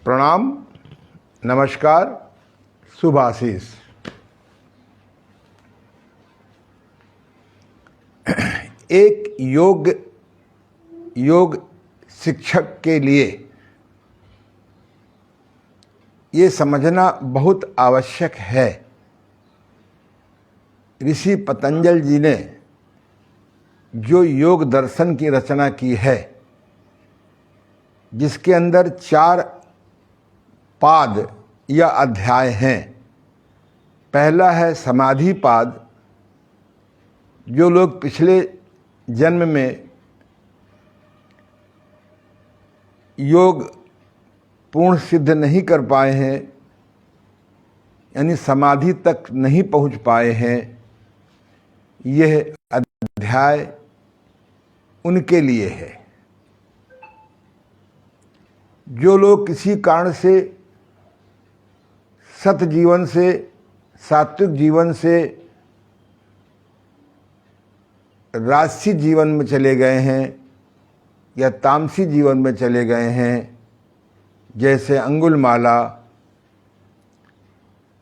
प्रणाम, नमस्कार, शुभ आशीष। एक योग शिक्षक के लिए ये समझना बहुत आवश्यक है। ऋषि पतंजलि जी ने जो योग दर्शन की रचना की है, जिसके अंदर 4 पाद या अध्याय हैं। पहला है समाधि पाद। जो लोग पिछले जन्म में योग पूर्ण सिद्ध नहीं कर पाए हैं, यानी समाधि तक नहीं पहुंच पाए हैं, यह अध्याय उनके लिए है। जो लोग किसी कारण से सत जीवन से, सात्विक जीवन से राजसी जीवन में चले गए हैं या तामसी जीवन में चले गए हैं, जैसे अंगुलमाला,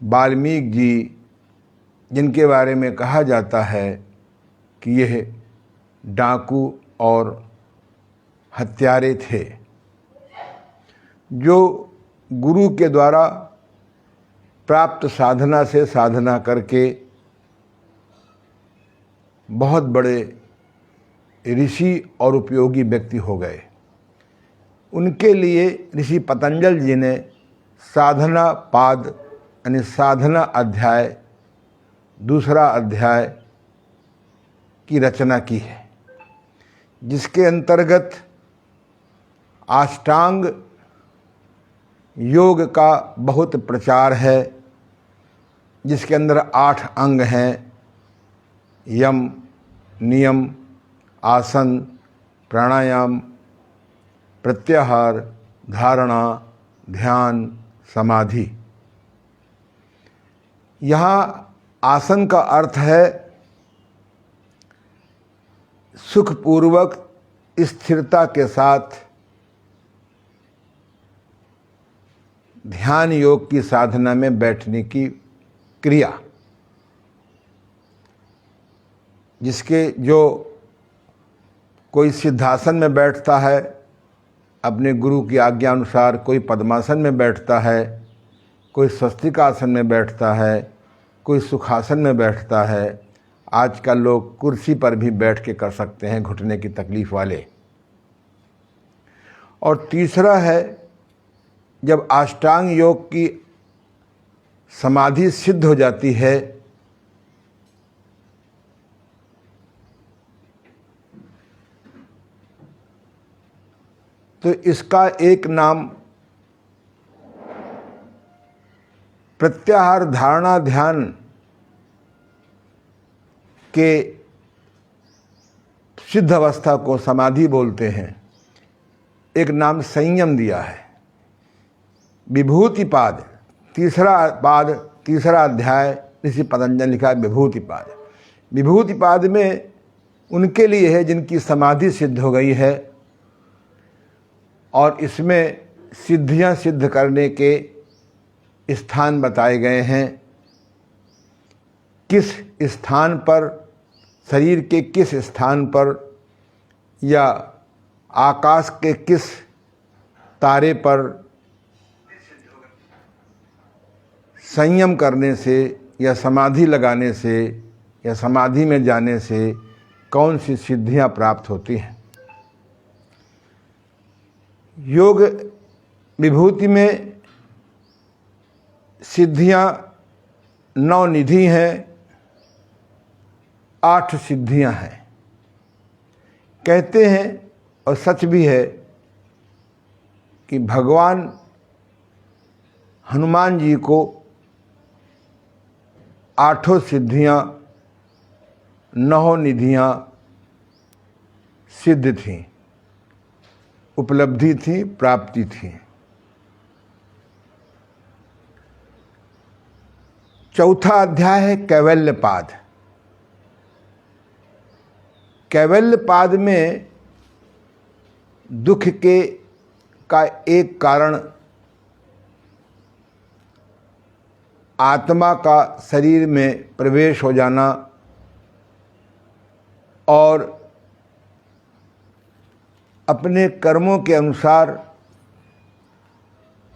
वाल्मीकि जी, जिनके बारे में कहा जाता है कि यह डाकू और हत्यारे थे, जो गुरु के द्वारा प्राप्त साधना से साधना करके बहुत बड़े ऋषि और उपयोगी व्यक्ति हो गए। उनके लिए ऋषि पतंजलि जी ने साधना पाद यानी साधना अध्याय, दूसरा अध्याय की रचना की है, जिसके अंतर्गत अष्टांग योग का बहुत प्रचार है, जिसके अंदर 8 अंग हैं। यम, नियम, आसन, प्राणायाम, प्रत्याहार, धारणा, ध्यान, समाधि। यहाँ आसन का अर्थ है सुखपूर्वक स्थिरता के साथ ध्यान योग की साधना में बैठने की क्रिया, जिसके जो कोई सिद्धासन में बैठता है अपने गुरु की आज्ञा अनुसार, कोई पद्मासन में बैठता है, कोई स्वस्तिकासन में बैठता है, कोई सुखासन में बैठता है। आजकल लोग कुर्सी पर भी बैठ के कर सकते हैं, घुटने की तकलीफ वाले। और तीसरा है, जब अष्टांग योग की समाधि सिद्ध हो जाती है, तो इसका एक नाम प्रत्याहार, धारणा, ध्यान के सिद्ध अवस्था को समाधि बोलते हैं। एक नाम संयम दिया है। विभूति पाद, तीसरा अध्याय ऋषि पतंजलि लिखा है विभूति पाद। विभूति पाद में उनके लिए है जिनकी समाधि सिद्ध हो गई है, और इसमें सिद्धियां सिद्ध करने के स्थान बताए गए हैं। किस स्थान पर, शरीर के किस स्थान पर या आकाश के किस तारे पर संयम करने से या समाधि लगाने से या समाधि में जाने से कौन सी सिद्धियां प्राप्त होती हैं। योग विभूति में सिद्धियां 9 निधि हैं, 8 सिद्धियां हैं। कहते हैं, और सच भी है, कि भगवान हनुमान जी को 8 सिद्धियां, 9 निधियां सिद्ध थीं, उपलब्धि थी, प्राप्ति थी। चौथा अध्याय है कैवल्य पाद। कैवल्य पाद में दुख का एक कारण आत्मा का शरीर में प्रवेश हो जाना और अपने कर्मों के अनुसार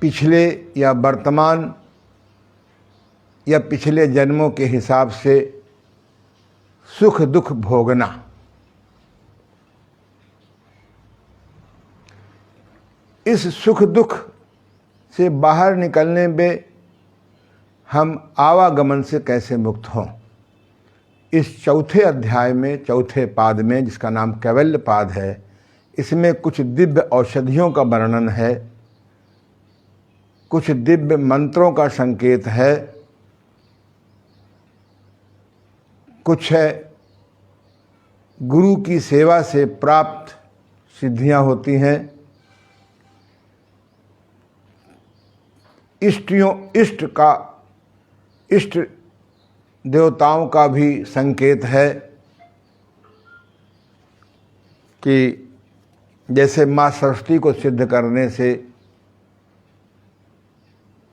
पिछले या वर्तमान या पिछले जन्मों के हिसाब से सुख दुख भोगना। इस सुख दुख से बाहर निकलने में हम आवागमन से कैसे मुक्त हों, इस चौथे अध्याय में, चौथे पाद में, जिसका नाम कैवल्य पाद है, इसमें कुछ दिव्य औषधियों का वर्णन है, कुछ दिव्य मंत्रों का संकेत है, कुछ है गुरु की सेवा से प्राप्त सिद्धियां होती हैं, इष्ट देवताओं का भी संकेत है कि जैसे माँ सरस्वती को सिद्ध करने से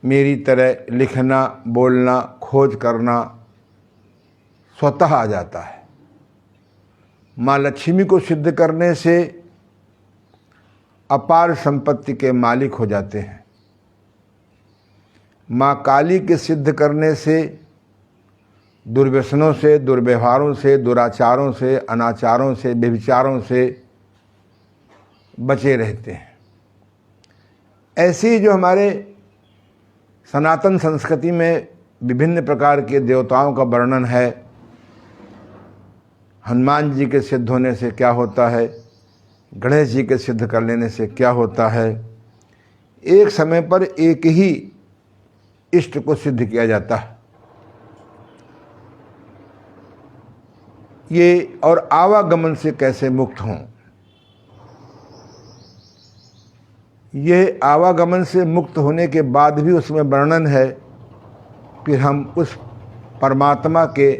मेरी तरह लिखना, बोलना, खोज करना स्वतः आ जाता है। माँ लक्ष्मी को सिद्ध करने से अपार संपत्ति के मालिक हो जाते हैं। माँ काली के सिद्ध करने से दुर्व्यसनों से, दुर्व्यवहारों से, दुराचारों से, अनाचारों से, व्यभिचारों से बचे रहते हैं। ऐसे ही जो हमारे सनातन संस्कृति में विभिन्न प्रकार के देवताओं का वर्णन है, हनुमान जी के सिद्ध होने से क्या होता है, गणेश जी के सिद्ध कर लेने से क्या होता है। एक समय पर एक ही इष्ट को सिद्ध किया जाता है। ये और आवागमन से कैसे मुक्त हों, ये आवागमन से मुक्त होने के बाद भी उसमें वर्णन है। फिर हम उस परमात्मा के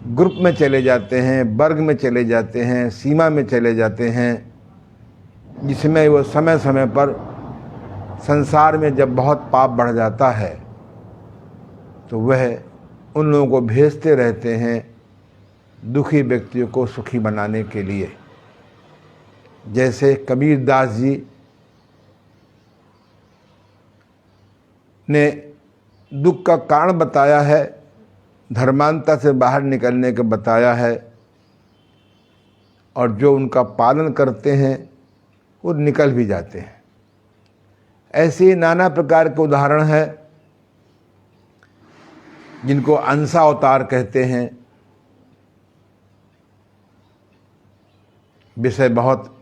ग्रुप में चले जाते हैं, वर्ग में चले जाते हैं, सीमा में चले जाते हैं, जिसमें वो समय समय पर संसार में जब बहुत पाप बढ़ जाता है तो वह उन लोगों को भेजते रहते हैं दुखी व्यक्तियों को सुखी बनाने के लिए। जैसे कबीर दास जी ने दुख का कारण बताया है, धर्मांता से बाहर निकलने का बताया है, और जो उनका पालन करते हैं वो निकल भी जाते हैं। ऐसे ही नाना प्रकार के उदाहरण हैं जिनको अंसा अवतार कहते हैं। विषय बहुत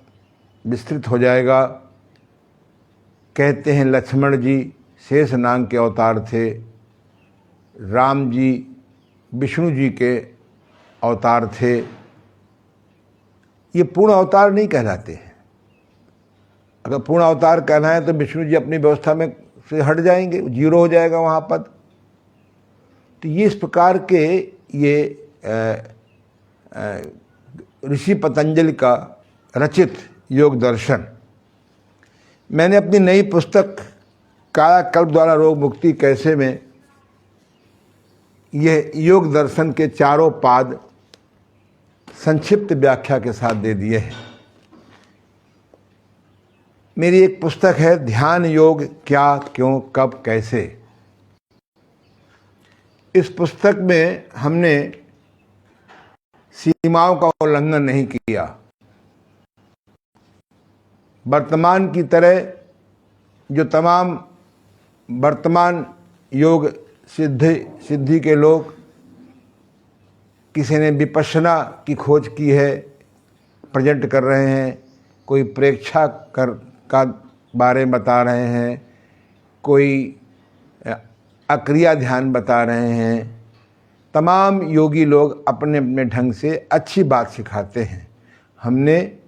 विस्तृत हो जाएगा। कहते हैं लक्ष्मण जी शेष नाग के अवतार थे, राम जी विष्णु जी के अवतार थे। ये पूर्ण अवतार नहीं कहलाते हैं। अगर पूर्ण अवतार कहना है तो विष्णु जी अपनी व्यवस्था में से हट जाएंगे, जीरो हो जाएगा वहाँ पद। तो ये इस प्रकार के ये ऋषि पतंजलि का रचित योग दर्शन मैंने अपनी नई पुस्तक कायाकल्प द्वारा रोग मुक्ति कैसे में यह योग दर्शन के चारों पाद संक्षिप्त व्याख्या के साथ दे दिए हैं। मेरी एक पुस्तक है ध्यान योग क्या, क्यों, कब, कैसे। इस पुस्तक में हमने सीमाओं का उल्लंघन नहीं किया। वर्तमान की तरह जो तमाम वर्तमान योग सिद्धि के लोग, किसी ने विपश्यना की खोज की है, प्रेजेंट कर रहे हैं, कोई प्रेक्षा का बारे में बता रहे हैं, कोई अक्रिया ध्यान बता रहे हैं। तमाम योगी लोग अपने अपने ढंग से अच्छी बात सिखाते हैं। हमने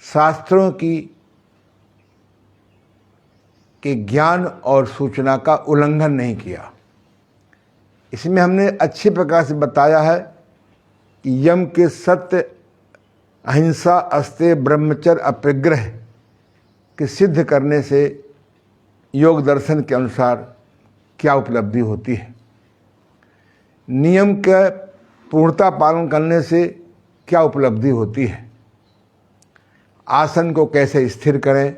शास्त्रों के ज्ञान और सूचना का उल्लंघन नहीं किया। इसमें हमने अच्छे प्रकार से बताया है कि यम के सत्य, अहिंसा, अस्तेय, ब्रह्मचर्य, अपरिग्रह के सिद्ध करने से योग दर्शन के अनुसार क्या उपलब्धि होती है। नियम का पूर्णता पालन करने से क्या उपलब्धि होती है, आसन को कैसे स्थिर करें।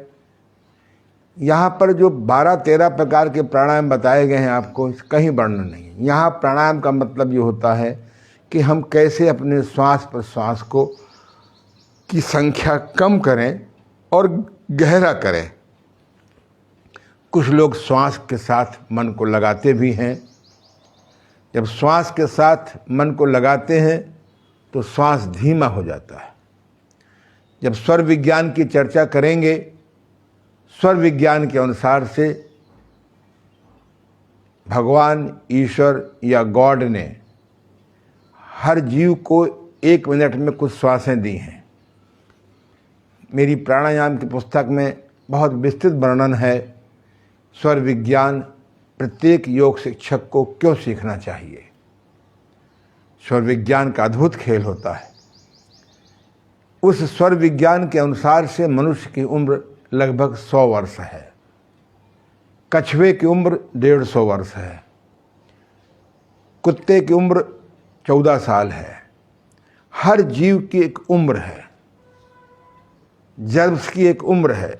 यहाँ पर जो 12-13 प्रकार के प्राणायाम बताए गए हैं आपको कहीं वर्णन नहीं है। यहाँ प्राणायाम का मतलब ये होता है कि हम कैसे अपने श्वास प्रश्वास को की संख्या कम करें और गहरा करें। कुछ लोग श्वास के साथ मन को लगाते भी हैं। जब श्वास के साथ मन को लगाते हैं तो श्वास धीमा हो जाता है। जब स्वर विज्ञान की चर्चा करेंगे, स्वर विज्ञान के अनुसार से भगवान, ईश्वर या गॉड ने हर जीव को 1 मिनट में कुछ श्वासें दी हैं। मेरी प्राणायाम की पुस्तक में बहुत विस्तृत वर्णन है स्वर विज्ञान प्रत्येक योग शिक्षक को क्यों सीखना चाहिए। स्वर विज्ञान का अद्भुत खेल होता है। उस स्वर विज्ञान के अनुसार से मनुष्य की उम्र लगभग 100 वर्ष है, कछुए की उम्र 150 वर्ष है, कुत्ते की उम्र 14 साल है। हर जीव की एक उम्र है, जर्म्स की एक उम्र है,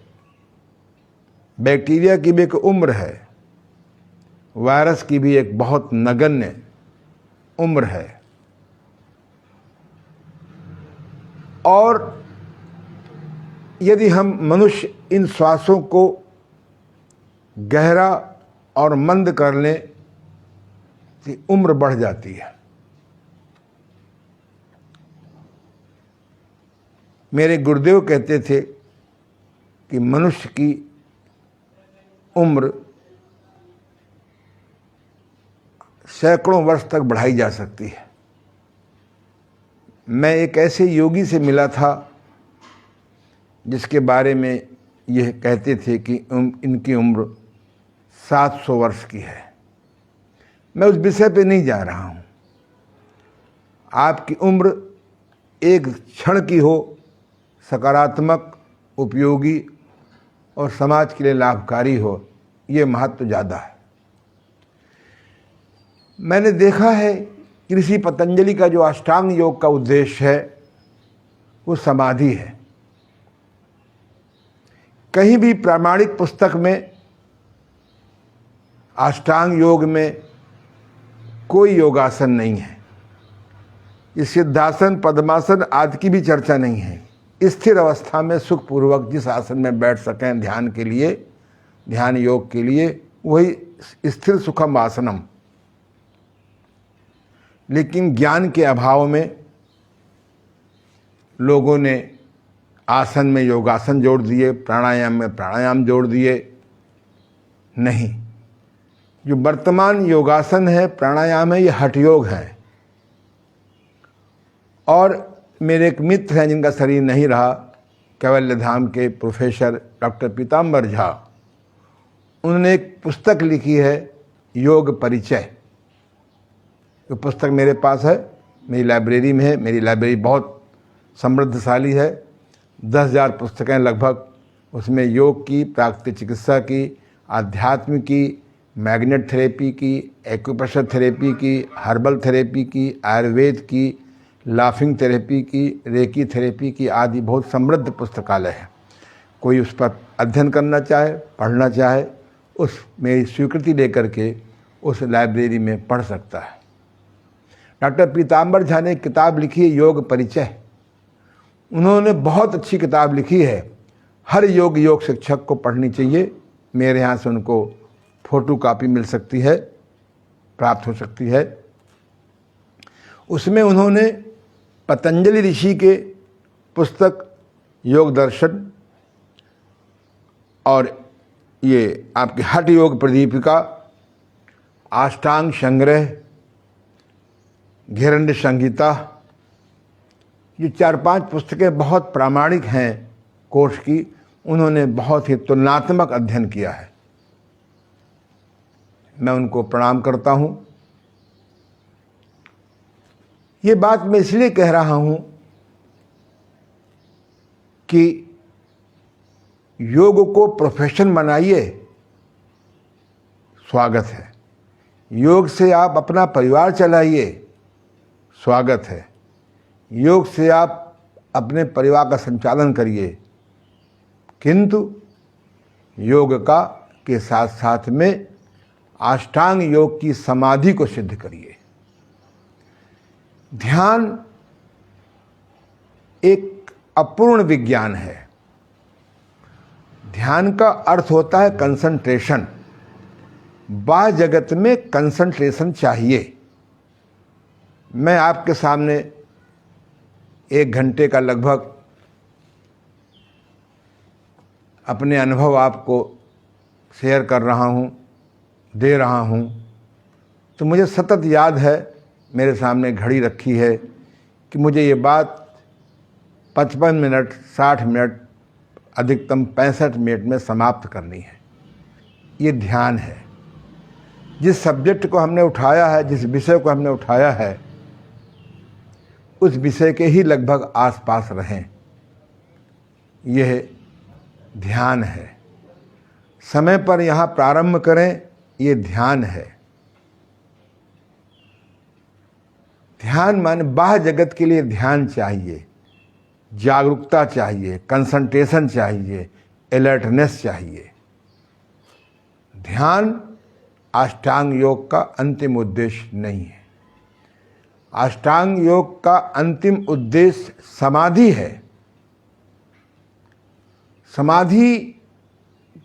बैक्टीरिया की भी एक उम्र है, वायरस की भी एक बहुत नगण्य उम्र है। और यदि हम मनुष्य इन श्वासों को गहरा और मंद कर लें तो उम्र बढ़ जाती है। मेरे गुरुदेव कहते थे कि मनुष्य की उम्र सैकड़ों वर्ष तक बढ़ाई जा सकती है। मैं एक ऐसे योगी से मिला था जिसके बारे में यह कहते थे कि इनकी उम्र 700 वर्ष की है। मैं उस विषय पे नहीं जा रहा हूँ। आपकी उम्र एक क्षण की हो, सकारात्मक, उपयोगी और समाज के लिए लाभकारी हो, ये महत्व ज़्यादा है। मैंने देखा है कि ऋषि पतंजलि का जो अष्टांग योग का उद्देश्य है वो समाधि है। कहीं भी प्रामाणिक पुस्तक में अष्टांग योग में कोई योगासन नहीं है। इस सिद्धासन, पद्मासन आदि की भी चर्चा नहीं है। स्थिर अवस्था में सुखपूर्वक जिस आसन में बैठ सकें ध्यान के लिए, ध्यान योग के लिए, वही स्थिर सुखम आसनम। लेकिन ज्ञान के अभाव में लोगों ने आसन में योगासन जोड़ दिए, प्राणायाम में प्राणायाम जोड़ दिए। नहीं, जो वर्तमान योगासन है, प्राणायाम है, ये हठ योग है। और मेरे एक मित्र हैं जिनका शरीर नहीं रहा, कैवल्य धाम के प्रोफेसर डॉक्टर पीताम्बर झा, उन्होंने एक पुस्तक लिखी है योग परिचय। वो पुस्तक मेरे पास है, मेरी लाइब्रेरी में है। मेरी लाइब्रेरी बहुत समृद्धशाली है, 10,000 पुस्तकें लगभग। उसमें योग की, प्राकृतिक चिकित्सा की, आध्यात्म की, मैग्नेट थेरेपी की, एक्यूप्रेशर थेरेपी की, हर्बल थेरेपी की, आयुर्वेद की, लाफिंग थेरेपी की, रेकी थेरेपी की आदि बहुत समृद्ध पुस्तकालय है। कोई उस पर अध्ययन करना चाहे, पढ़ना चाहे, उस मेरी स्वीकृति लेकर के उस लाइब्रेरी में पढ़ सकता है। डॉक्टर पीताम्बर झा ने एक किताब लिखी है योग परिचय। उन्होंने बहुत अच्छी किताब लिखी है, हर योग शिक्षक को पढ़नी चाहिए। मेरे यहाँ से उनको फोटो कापी मिल सकती है, प्राप्त हो सकती है। उसमें उन्होंने पतंजलि ऋषि के पुस्तक योग दर्शन और ये आपके हठ योग प्रदीपिका, अष्टांग संग्रह, घिरण्य संहिता, ये 4-5 पुस्तकें बहुत प्रामाणिक हैं कोर्स की। उन्होंने बहुत ही तुलनात्मक अध्ययन किया है। मैं उनको प्रणाम करता हूँ। ये बात मैं इसलिए कह रहा हूँ कि योग को प्रोफेशन बनाइए, स्वागत है। योग से आप अपना परिवार चलाइए, स्वागत है। योग से आप अपने परिवार का संचालन करिए, किंतु योग के साथ साथ में अष्टांग योग की समाधि को सिद्ध करिए। ध्यान एक अपूर्ण विज्ञान है। ध्यान का अर्थ होता है कंसंट्रेशन। बाह्य जगत में कंसंट्रेशन चाहिए। मैं आपके सामने 1 घंटे का लगभग अपने अनुभव आपको शेयर कर रहा हूँ, दे रहा हूँ, तो मुझे सतत याद है, मेरे सामने घड़ी रखी है कि मुझे ये बात 55 मिनट, 60 मिनट, अधिकतम 65 मिनट में समाप्त करनी है। ये ध्यान है। जिस सब्जेक्ट को हमने उठाया है, जिस विषय को हमने उठाया है, उस विषय के ही लगभग आसपास रहें। यह ध्यान है। समय पर यहाँ प्रारंभ करें, ये ध्यान है। ध्यान माने बाह्य जगत के लिए ध्यान चाहिए, जागरूकता चाहिए, कंसंट्रेशन चाहिए, अलर्टनेस चाहिए। ध्यान अष्टांग योग का अंतिम उद्देश्य नहीं है। अष्टांग योग का अंतिम उद्देश्य समाधि है। समाधि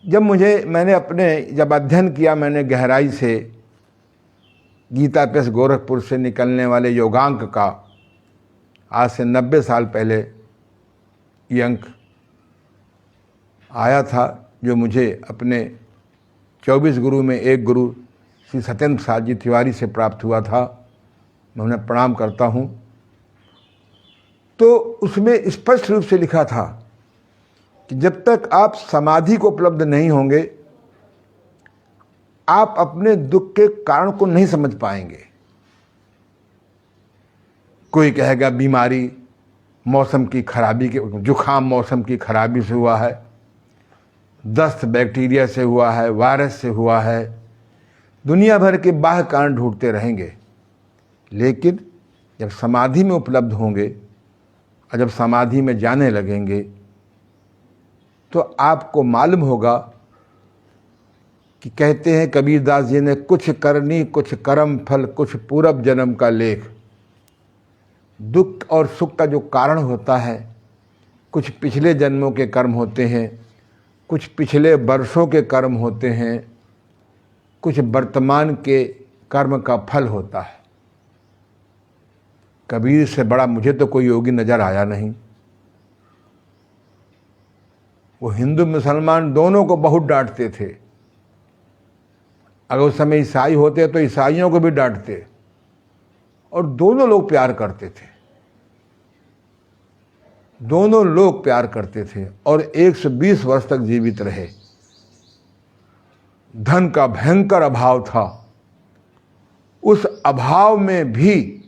जब अध्ययन किया मैंने गहराई से, गीता प्रेस गोरखपुर से निकलने वाले योगांक का, आज से 90 साल पहले ये अंक आया था, जो मुझे अपने 24 गुरु में एक गुरु श्री सत्येंद्र प्रसाद जी तिवारी से प्राप्त हुआ था। मैं उन्हें प्रणाम करता हूँ। तो उसमें स्पष्ट रूप से लिखा था कि जब तक आप समाधि को उपलब्ध नहीं होंगे, आप अपने दुख के कारण को नहीं समझ पाएंगे। कोई कहेगा बीमारी मौसम की खराबी के, जुखाम मौसम की खराबी से हुआ है, दस्त बैक्टीरिया से हुआ है, वायरस से हुआ है। दुनिया भर के बाह्य कारण ढूंढते रहेंगे, लेकिन जब समाधि में उपलब्ध होंगे और जब समाधि में जाने लगेंगे, तो आपको मालूम होगा कि कहते हैं कबीरदास जी ने, कुछ करनी कुछ कर्म फल, कुछ पूर्व जन्म का लेख। दुख और सुख का जो कारण होता है, कुछ पिछले जन्मों के कर्म होते हैं, कुछ पिछले वर्षों के कर्म होते हैं, कुछ वर्तमान के कर्म का फल होता है। कबीर से बड़ा मुझे तो कोई योगी नजर आया नहीं। वो हिंदू मुसलमान दोनों को बहुत डांटते थे। अगर उस समय ईसाई होते तो ईसाइयों को भी डांटते, और दोनों लोग प्यार करते थे। दोनों लोग प्यार करते थे और 120 वर्ष तक जीवित रहे। धन का भयंकर अभाव था। उस अभाव में भी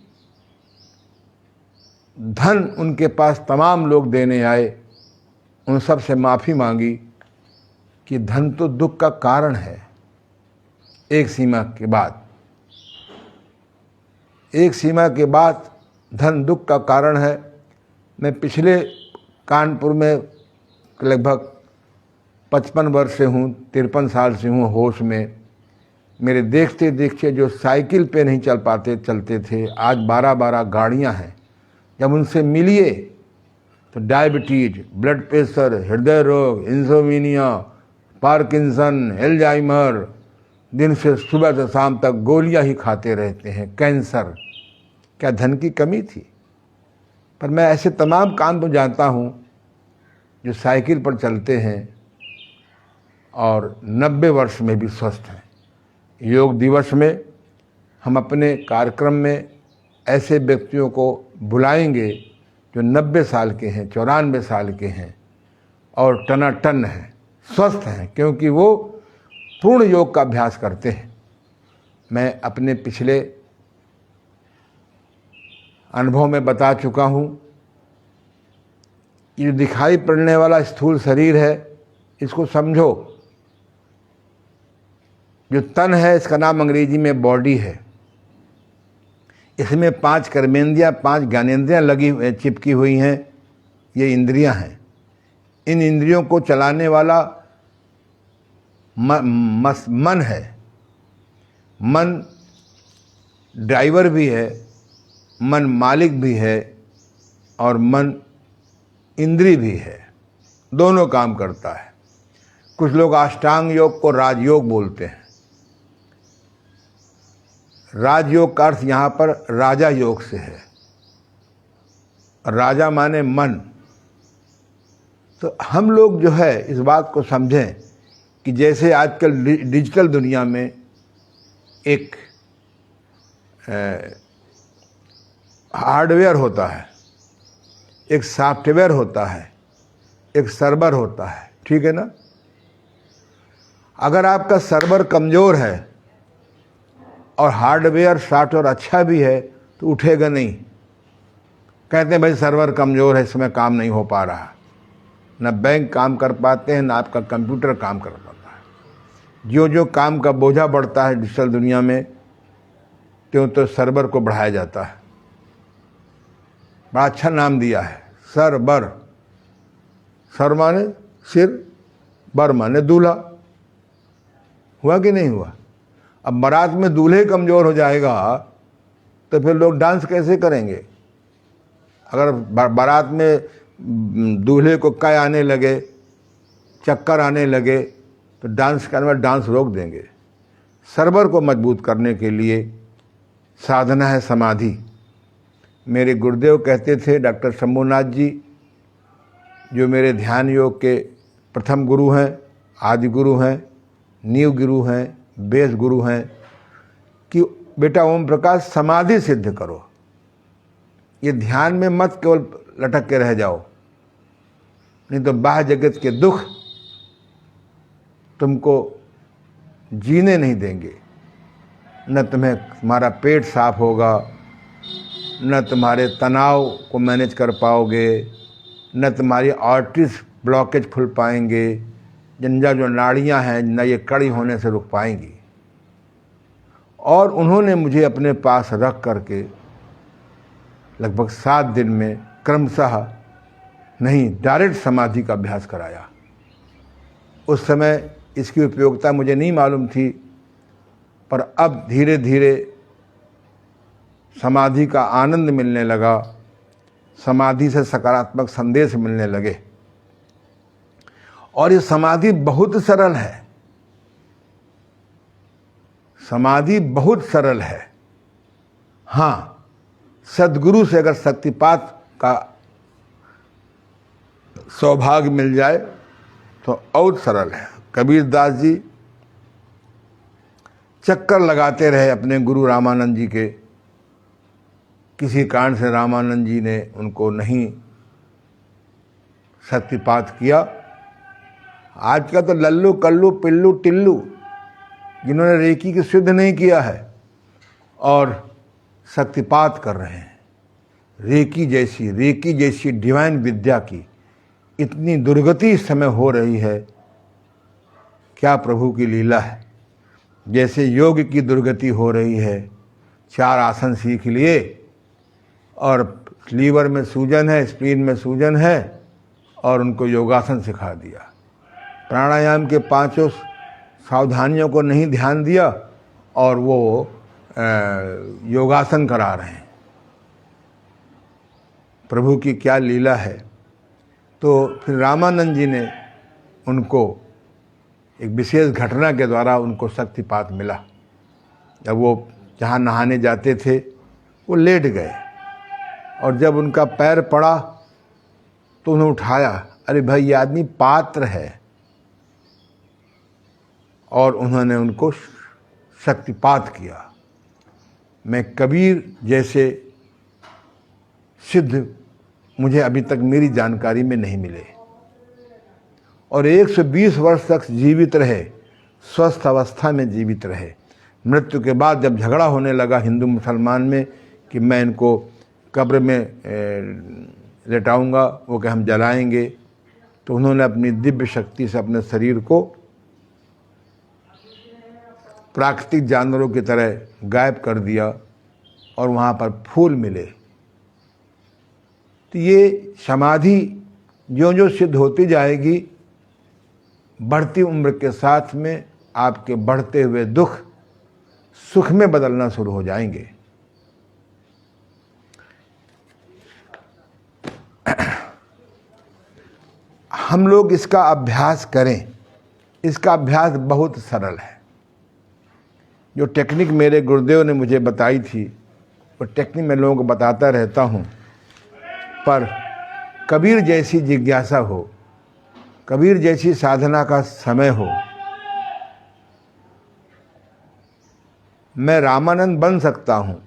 धन उनके पास तमाम लोग देने आए। उन सब से माफ़ी मांगी कि धन तो दुख का कारण है। एक सीमा के बाद धन दुख का कारण है। मैं पिछले कानपुर में लगभग 55 वर्ष से हूँ, 53 साल से हूँ होश में। मेरे देखते देखते जो साइकिल पे नहीं चलते थे, आज 12-12 गाड़ियाँ हैं। जब उनसे मिलिए तो डायबिटीज, ब्लड प्रेशर, हृदय रोग, इंसोमिनिया, पार्किंसन, एल्जाइमर, दिन से सुबह से शाम तक गोलियां ही खाते रहते हैं, कैंसर। क्या धन की कमी थी? पर मैं ऐसे तमाम काम तो जानता हूँ जो साइकिल पर चलते हैं और 90 वर्ष में भी स्वस्थ हैं। योग दिवस में हम अपने कार्यक्रम में ऐसे व्यक्तियों को बुलाएंगे जो 90 साल के हैं, 94 साल के हैं और टनाटन हैं, स्वस्थ हैं, क्योंकि वो पूर्ण योग का अभ्यास करते हैं। मैं अपने पिछले अनुभव में बता चुका हूँ कि जो दिखाई पड़ने वाला स्थूल शरीर है, इसको समझो। जो तन है इसका नाम अंग्रेजी में बॉडी है। इसमें 5 कर्मेंद्रियाँ 5 ज्ञानेंद्रियाँ चिपकी हुई हैं, ये इंद्रियां हैं। इन इंद्रियों को चलाने वाला मन है। मन ड्राइवर भी है, मन मालिक भी है और मन इंद्री भी है, दोनों काम करता है। कुछ लोग अष्टांग योग को राजयोग बोलते हैं। राजयोग का अर्थ यहाँ पर राजा योग से है। राजा माने मन। तो हम लोग जो है इस बात को समझें कि जैसे आजकल डिजिटल दुनिया में एक हार्डवेयर होता है, एक सॉफ्टवेयर होता है, एक सर्वर होता है, ठीक है ना। अगर आपका सर्वर कमज़ोर है और हार्डवेयर सॉफ्टवेयर अच्छा भी है तो उठेगा नहीं। कहते हैं भाई सर्वर कमज़ोर है, इसमें काम नहीं हो पा रहा। न बैंक काम कर पाते हैं, न आपका कंप्यूटर काम कर पाता है। जो जो काम का बोझा बढ़ता है डिजिटल दुनिया में, त्यों तो सर्वर को बढ़ाया जाता है। बड़ा अच्छा नाम दिया है, सर्वर। सर माने सिर, बर माने दूल्हा। हुआ कि नहीं हुआ? अब बारात में दूल्हे कमज़ोर हो जाएगा तो फिर लोग डांस कैसे करेंगे? अगर बारात में दूल्हे को कै आने लगे, चक्कर आने लगे तो डांस करने वाले डांस रोक देंगे। सर्वर को मजबूत करने के लिए साधना है समाधि। मेरे गुरुदेव कहते थे, डॉक्टर शंभुनाथ जी, जो मेरे ध्यान योग के प्रथम गुरु हैं, आदि गुरु हैं, नींव गुरु हैं, बेस गुरु हैं, कि बेटा ओम प्रकाश समाधि सिद्ध करो। ये ध्यान में मत केवल लटक के रह जाओ, नहीं तो बाह्य जगत के दुख तुमको जीने नहीं देंगे। न तुम्हारा पेट साफ होगा, न तुम्हारे तनाव को मैनेज कर पाओगे, न तुम्हारी आर्टरीज ब्लॉकेज खुल पाएंगे, जो नाड़ियाँ हैं न ये कड़ी होने से रुक पाएंगी। और उन्होंने मुझे अपने पास रख करके लगभग 7 दिन में क्रमशः नहीं डायरेक्ट समाधि का अभ्यास कराया। उस समय इसकी उपयोगिता मुझे नहीं मालूम थी, पर अब धीरे धीरे समाधि का आनंद मिलने लगा, समाधि से सकारात्मक संदेश मिलने लगे। और ये समाधि बहुत सरल है, समाधि बहुत सरल है। हाँ, सद्गुरु से अगर शक्तिपात का सौभाग्य मिल जाए तो और सरल है। कबीरदास जी चक्कर लगाते रहे अपने गुरु रामानंद जी के। किसी कारण से रामानंद जी ने उनको नहीं शक्तिपात किया। आज का तो लल्लू कल्लू पिल्लू टिल्लू जिन्होंने रेकी की सिद्ध नहीं किया है और शक्तिपात कर रहे हैं। रेकी जैसी डिवाइन विद्या की इतनी दुर्गति इस समय हो रही है, क्या प्रभु की लीला है। जैसे योग की दुर्गति हो रही है, 4 आसन सीख लिए और लीवर में सूजन है, स्प्लीन में सूजन है और उनको योगासन सिखा दिया। प्राणायाम के 5 सावधानियों को नहीं ध्यान दिया और वो योगासन करा रहे हैं। प्रभु की क्या लीला है। तो फिर रामानंद जी ने उनको एक विशेष घटना के द्वारा उनको शक्तिपात मिला। जब वो जहाँ नहाने जाते थे वो लेट गए और जब उनका पैर पड़ा तो उन्हें उठाया। अरे भाई, ये आदमी पात्र है। और उन्होंने उनको शक्तिपात किया। मैं कबीर जैसे सिद्ध मुझे अभी तक मेरी जानकारी में नहीं मिले। और 120 वर्ष तक जीवित रहे, स्वस्थ अवस्था में जीवित रहे। मृत्यु के बाद जब झगड़ा होने लगा हिंदू मुसलमान में कि मैं इनको कब्र में लेटाऊंगा, वो कि हम जलाएंगे, तो उन्होंने अपनी दिव्य शक्ति से अपने शरीर को प्राकृतिक जानवरों की तरह गायब कर दिया और वहाँ पर फूल मिले। तो ये समाधि जो सिद्ध होती जाएगी, बढ़ती उम्र के साथ में आपके बढ़ते हुए दुख सुख में बदलना शुरू हो जाएंगे। हम लोग इसका अभ्यास करें। इसका अभ्यास बहुत सरल है। जो टेक्निक मेरे गुरुदेव ने मुझे बताई थी, वो टेक्निक मैं लोगों को बताता रहता हूँ। पर कबीर जैसी जिज्ञासा हो, कबीर जैसी साधना का समय हो, मैं रामानंद बन सकता हूँ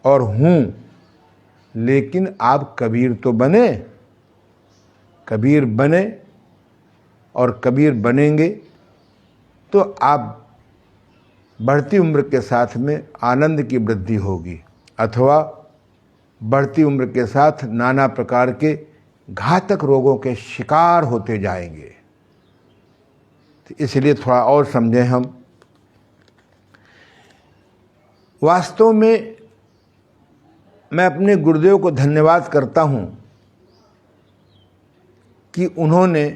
और हूँ, लेकिन आप कबीर तो बने। कबीर बने और कबीर बनेंगे तो आप बढ़ती उम्र के साथ में आनंद की वृद्धि होगी, अथवा बढ़ती उम्र के साथ नाना प्रकार के घातक रोगों के शिकार होते जाएंगे। तो इसलिए थोड़ा और समझें हम। वास्तव में मैं अपने गुरुदेव को धन्यवाद करता हूँ कि उन्होंने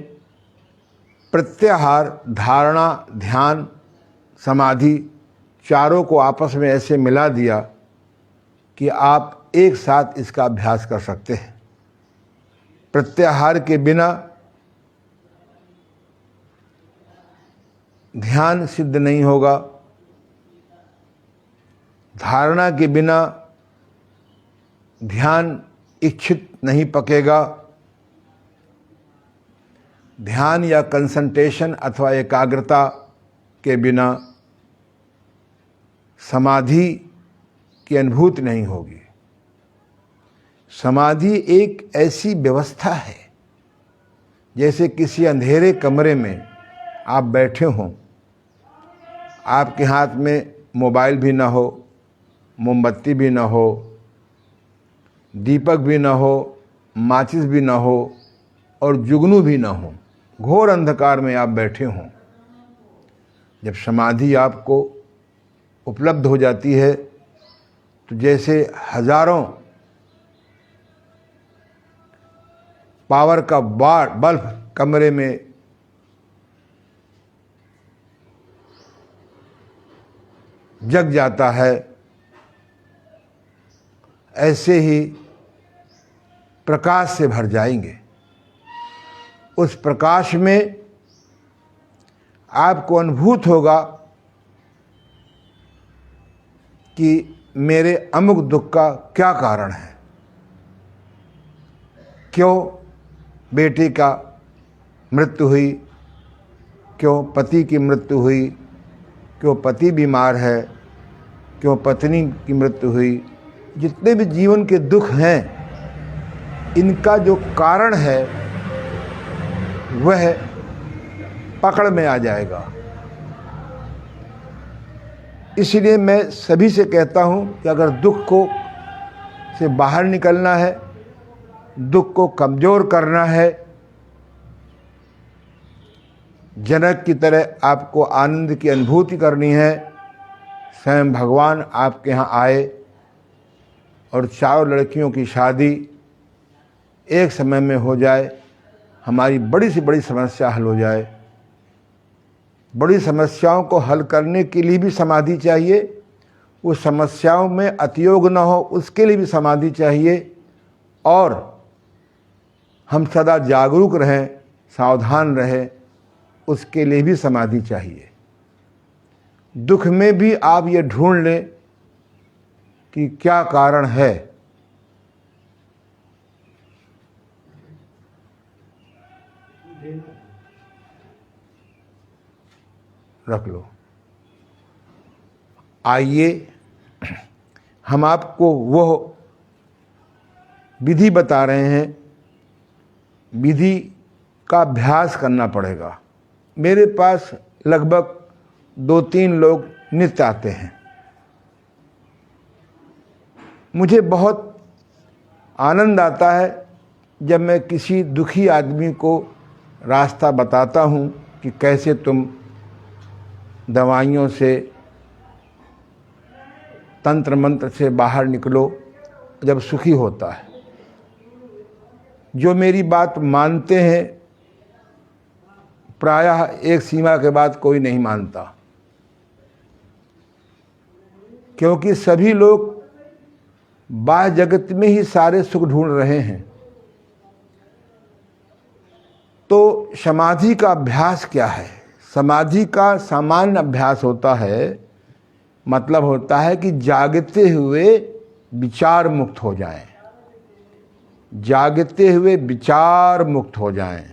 प्रत्याहार, धारणा, ध्यान, समाधि चारों को आपस में ऐसे मिला दिया कि आप एक साथ इसका अभ्यास कर सकते हैं। प्रत्याहार के बिना ध्यान सिद्ध नहीं होगा, धारणा के बिना ध्यान इच्छित नहीं पकेगा, ध्यान या कंसंट्रेशन अथवा एकाग्रता के बिना समाधि की अनुभूति नहीं होगी। समाधि एक ऐसी व्यवस्था है जैसे किसी अंधेरे कमरे में आप बैठे हों, आपके हाथ में मोबाइल भी ना हो, मोमबत्ती भी ना हो, दीपक भी ना हो, माचिस भी ना हो और जुगनू भी ना हो, घोर अंधकार में आप बैठे हों। जब समाधि आपको उपलब्ध हो जाती है तो जैसे हजारों पावर का बल्ब कमरे में जग जाता है, ऐसे ही प्रकाश से भर जाएंगे। उस प्रकाश में आपको अनुभूत होगा कि मेरे अमुक दुख का क्या कारण है, क्यों बेटी का मृत्यु हुई, क्यों पति की मृत्यु हुई, क्यों पति बीमार है, क्यों पत्नी की मृत्यु हुई। जितने भी जीवन के दुख हैं, इनका जो कारण है वह पकड़ में आ जाएगा। इसलिए मैं सभी से कहता हूँ कि अगर दुख को से बाहर निकलना है, दुख को कमज़ोर करना है, जनक की तरह आपको आनंद की अनुभूति करनी है, स्वयं भगवान आपके यहाँ आए और चारों लड़कियों की शादी एक समय में हो जाए, हमारी बड़ी से बड़ी समस्या हल हो जाए। बड़ी समस्याओं को हल करने के लिए भी समाधि चाहिए, उस समस्याओं में अतियोग न हो उसके लिए भी समाधि चाहिए, और हम सदा जागरूक रहें, सावधान रहें, उसके लिए भी समाधि चाहिए। दुख में भी आप ये ढूंढ लें कि क्या कारण है। रख लो। आइए हम आपको वो विधि बता रहे हैं, विधि का अभ्यास करना पड़ेगा। मेरे पास लगभग 2-3 लोग नित्य आते हैं। मुझे बहुत आनंद आता है जब मैं किसी दुखी आदमी को रास्ता बताता हूँ कि कैसे तुम दवाइयों से, तंत्र मंत्र से बाहर निकलो जब सुखी होता है। जो मेरी बात मानते हैं, प्रायः एक सीमा के बाद कोई नहीं मानता, क्योंकि सभी लोग बाह्य जगत में ही सारे सुख ढूंढ रहे हैं। तो समाधि का अभ्यास क्या है? समाधि का सामान्य अभ्यास होता है, मतलब होता है कि जागते हुए विचार मुक्त हो जाएं, जागते हुए विचार मुक्त हो जाएं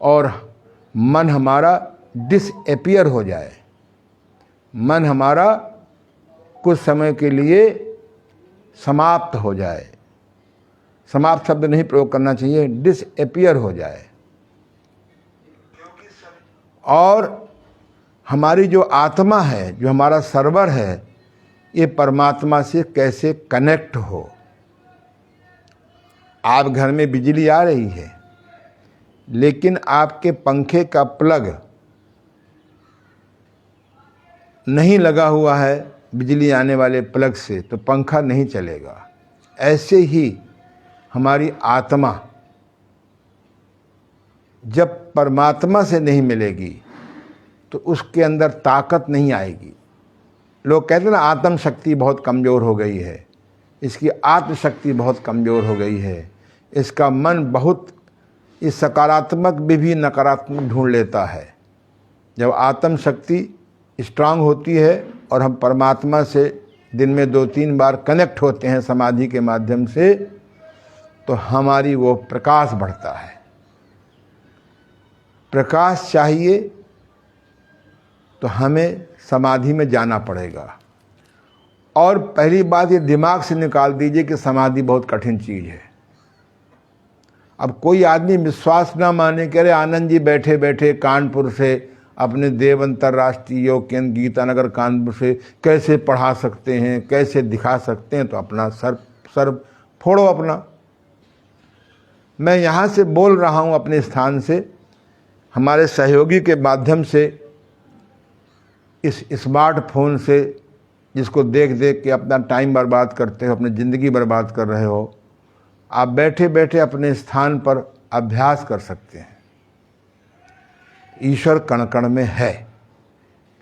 और मन हमारा डिसअपियर हो जाए, मन हमारा कुछ समय के लिए समाप्त हो जाए। समाप्त शब्द नहीं प्रयोग करना चाहिए, डिसअपियर हो जाए। और हमारी जो आत्मा है, जो हमारा सर्वर है, ये परमात्मा से कैसे कनेक्ट हो। आप घर में बिजली आ रही है, लेकिन आपके पंखे का प्लग नहीं लगा हुआ है बिजली आने वाले प्लग से, तो पंखा नहीं चलेगा। ऐसे ही हमारी आत्मा जब परमात्मा से नहीं मिलेगी तो उसके अंदर ताकत नहीं आएगी। लोग कहते हैं ना, आत्म शक्ति बहुत कमज़ोर हो गई है, इसकी आत्मशक्ति बहुत कमज़ोर हो गई है, इसका मन बहुत इस सकारात्मक भी नकारात्मक ढूंढ लेता है। जब आत्म शक्ति स्ट्रांग होती है और हम परमात्मा से दिन में 2-3 बार कनेक्ट होते हैं समाधि के माध्यम से, तो हमारी वो प्रकाश बढ़ता है। प्रकाश चाहिए तो हमें समाधि में जाना पड़ेगा। और पहली बात ये दिमाग से निकाल दीजिए कि समाधि बहुत कठिन चीज़ है। अब कोई आदमी विश्वास ना माने, कह रहे आनंद जी बैठे बैठे कानपुर से अपने देव अंतर्राष्ट्रीय योग केंद्र गीतानगर कानपुर से कैसे पढ़ा सकते हैं, कैसे दिखा सकते हैं, तो अपना सर फोड़ो अपना। मैं यहाँ से बोल रहा हूँ अपने स्थान से, हमारे सहयोगी के माध्यम से, इस स्मार्टफोन से, जिसको देख देख के अपना टाइम बर्बाद करते हो, अपनी ज़िंदगी बर्बाद कर रहे हो, आप बैठे बैठे अपने स्थान पर अभ्यास कर सकते हैं। ईश्वर कण कण में है,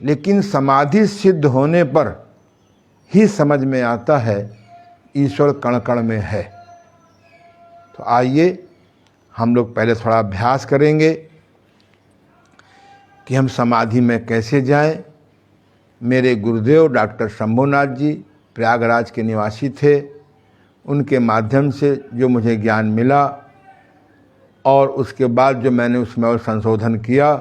लेकिन समाधि सिद्ध होने पर ही समझ में आता है ईश्वर कण कण में है। तो आइए हम लोग पहले थोड़ा अभ्यास करेंगे कि हम समाधि में कैसे जाएं। मेरे गुरुदेव डॉक्टर शंभुनाथ जी प्रयागराज के निवासी थे, उनके माध्यम से जो मुझे ज्ञान मिला और उसके बाद जो मैंने उसमें और संशोधन किया,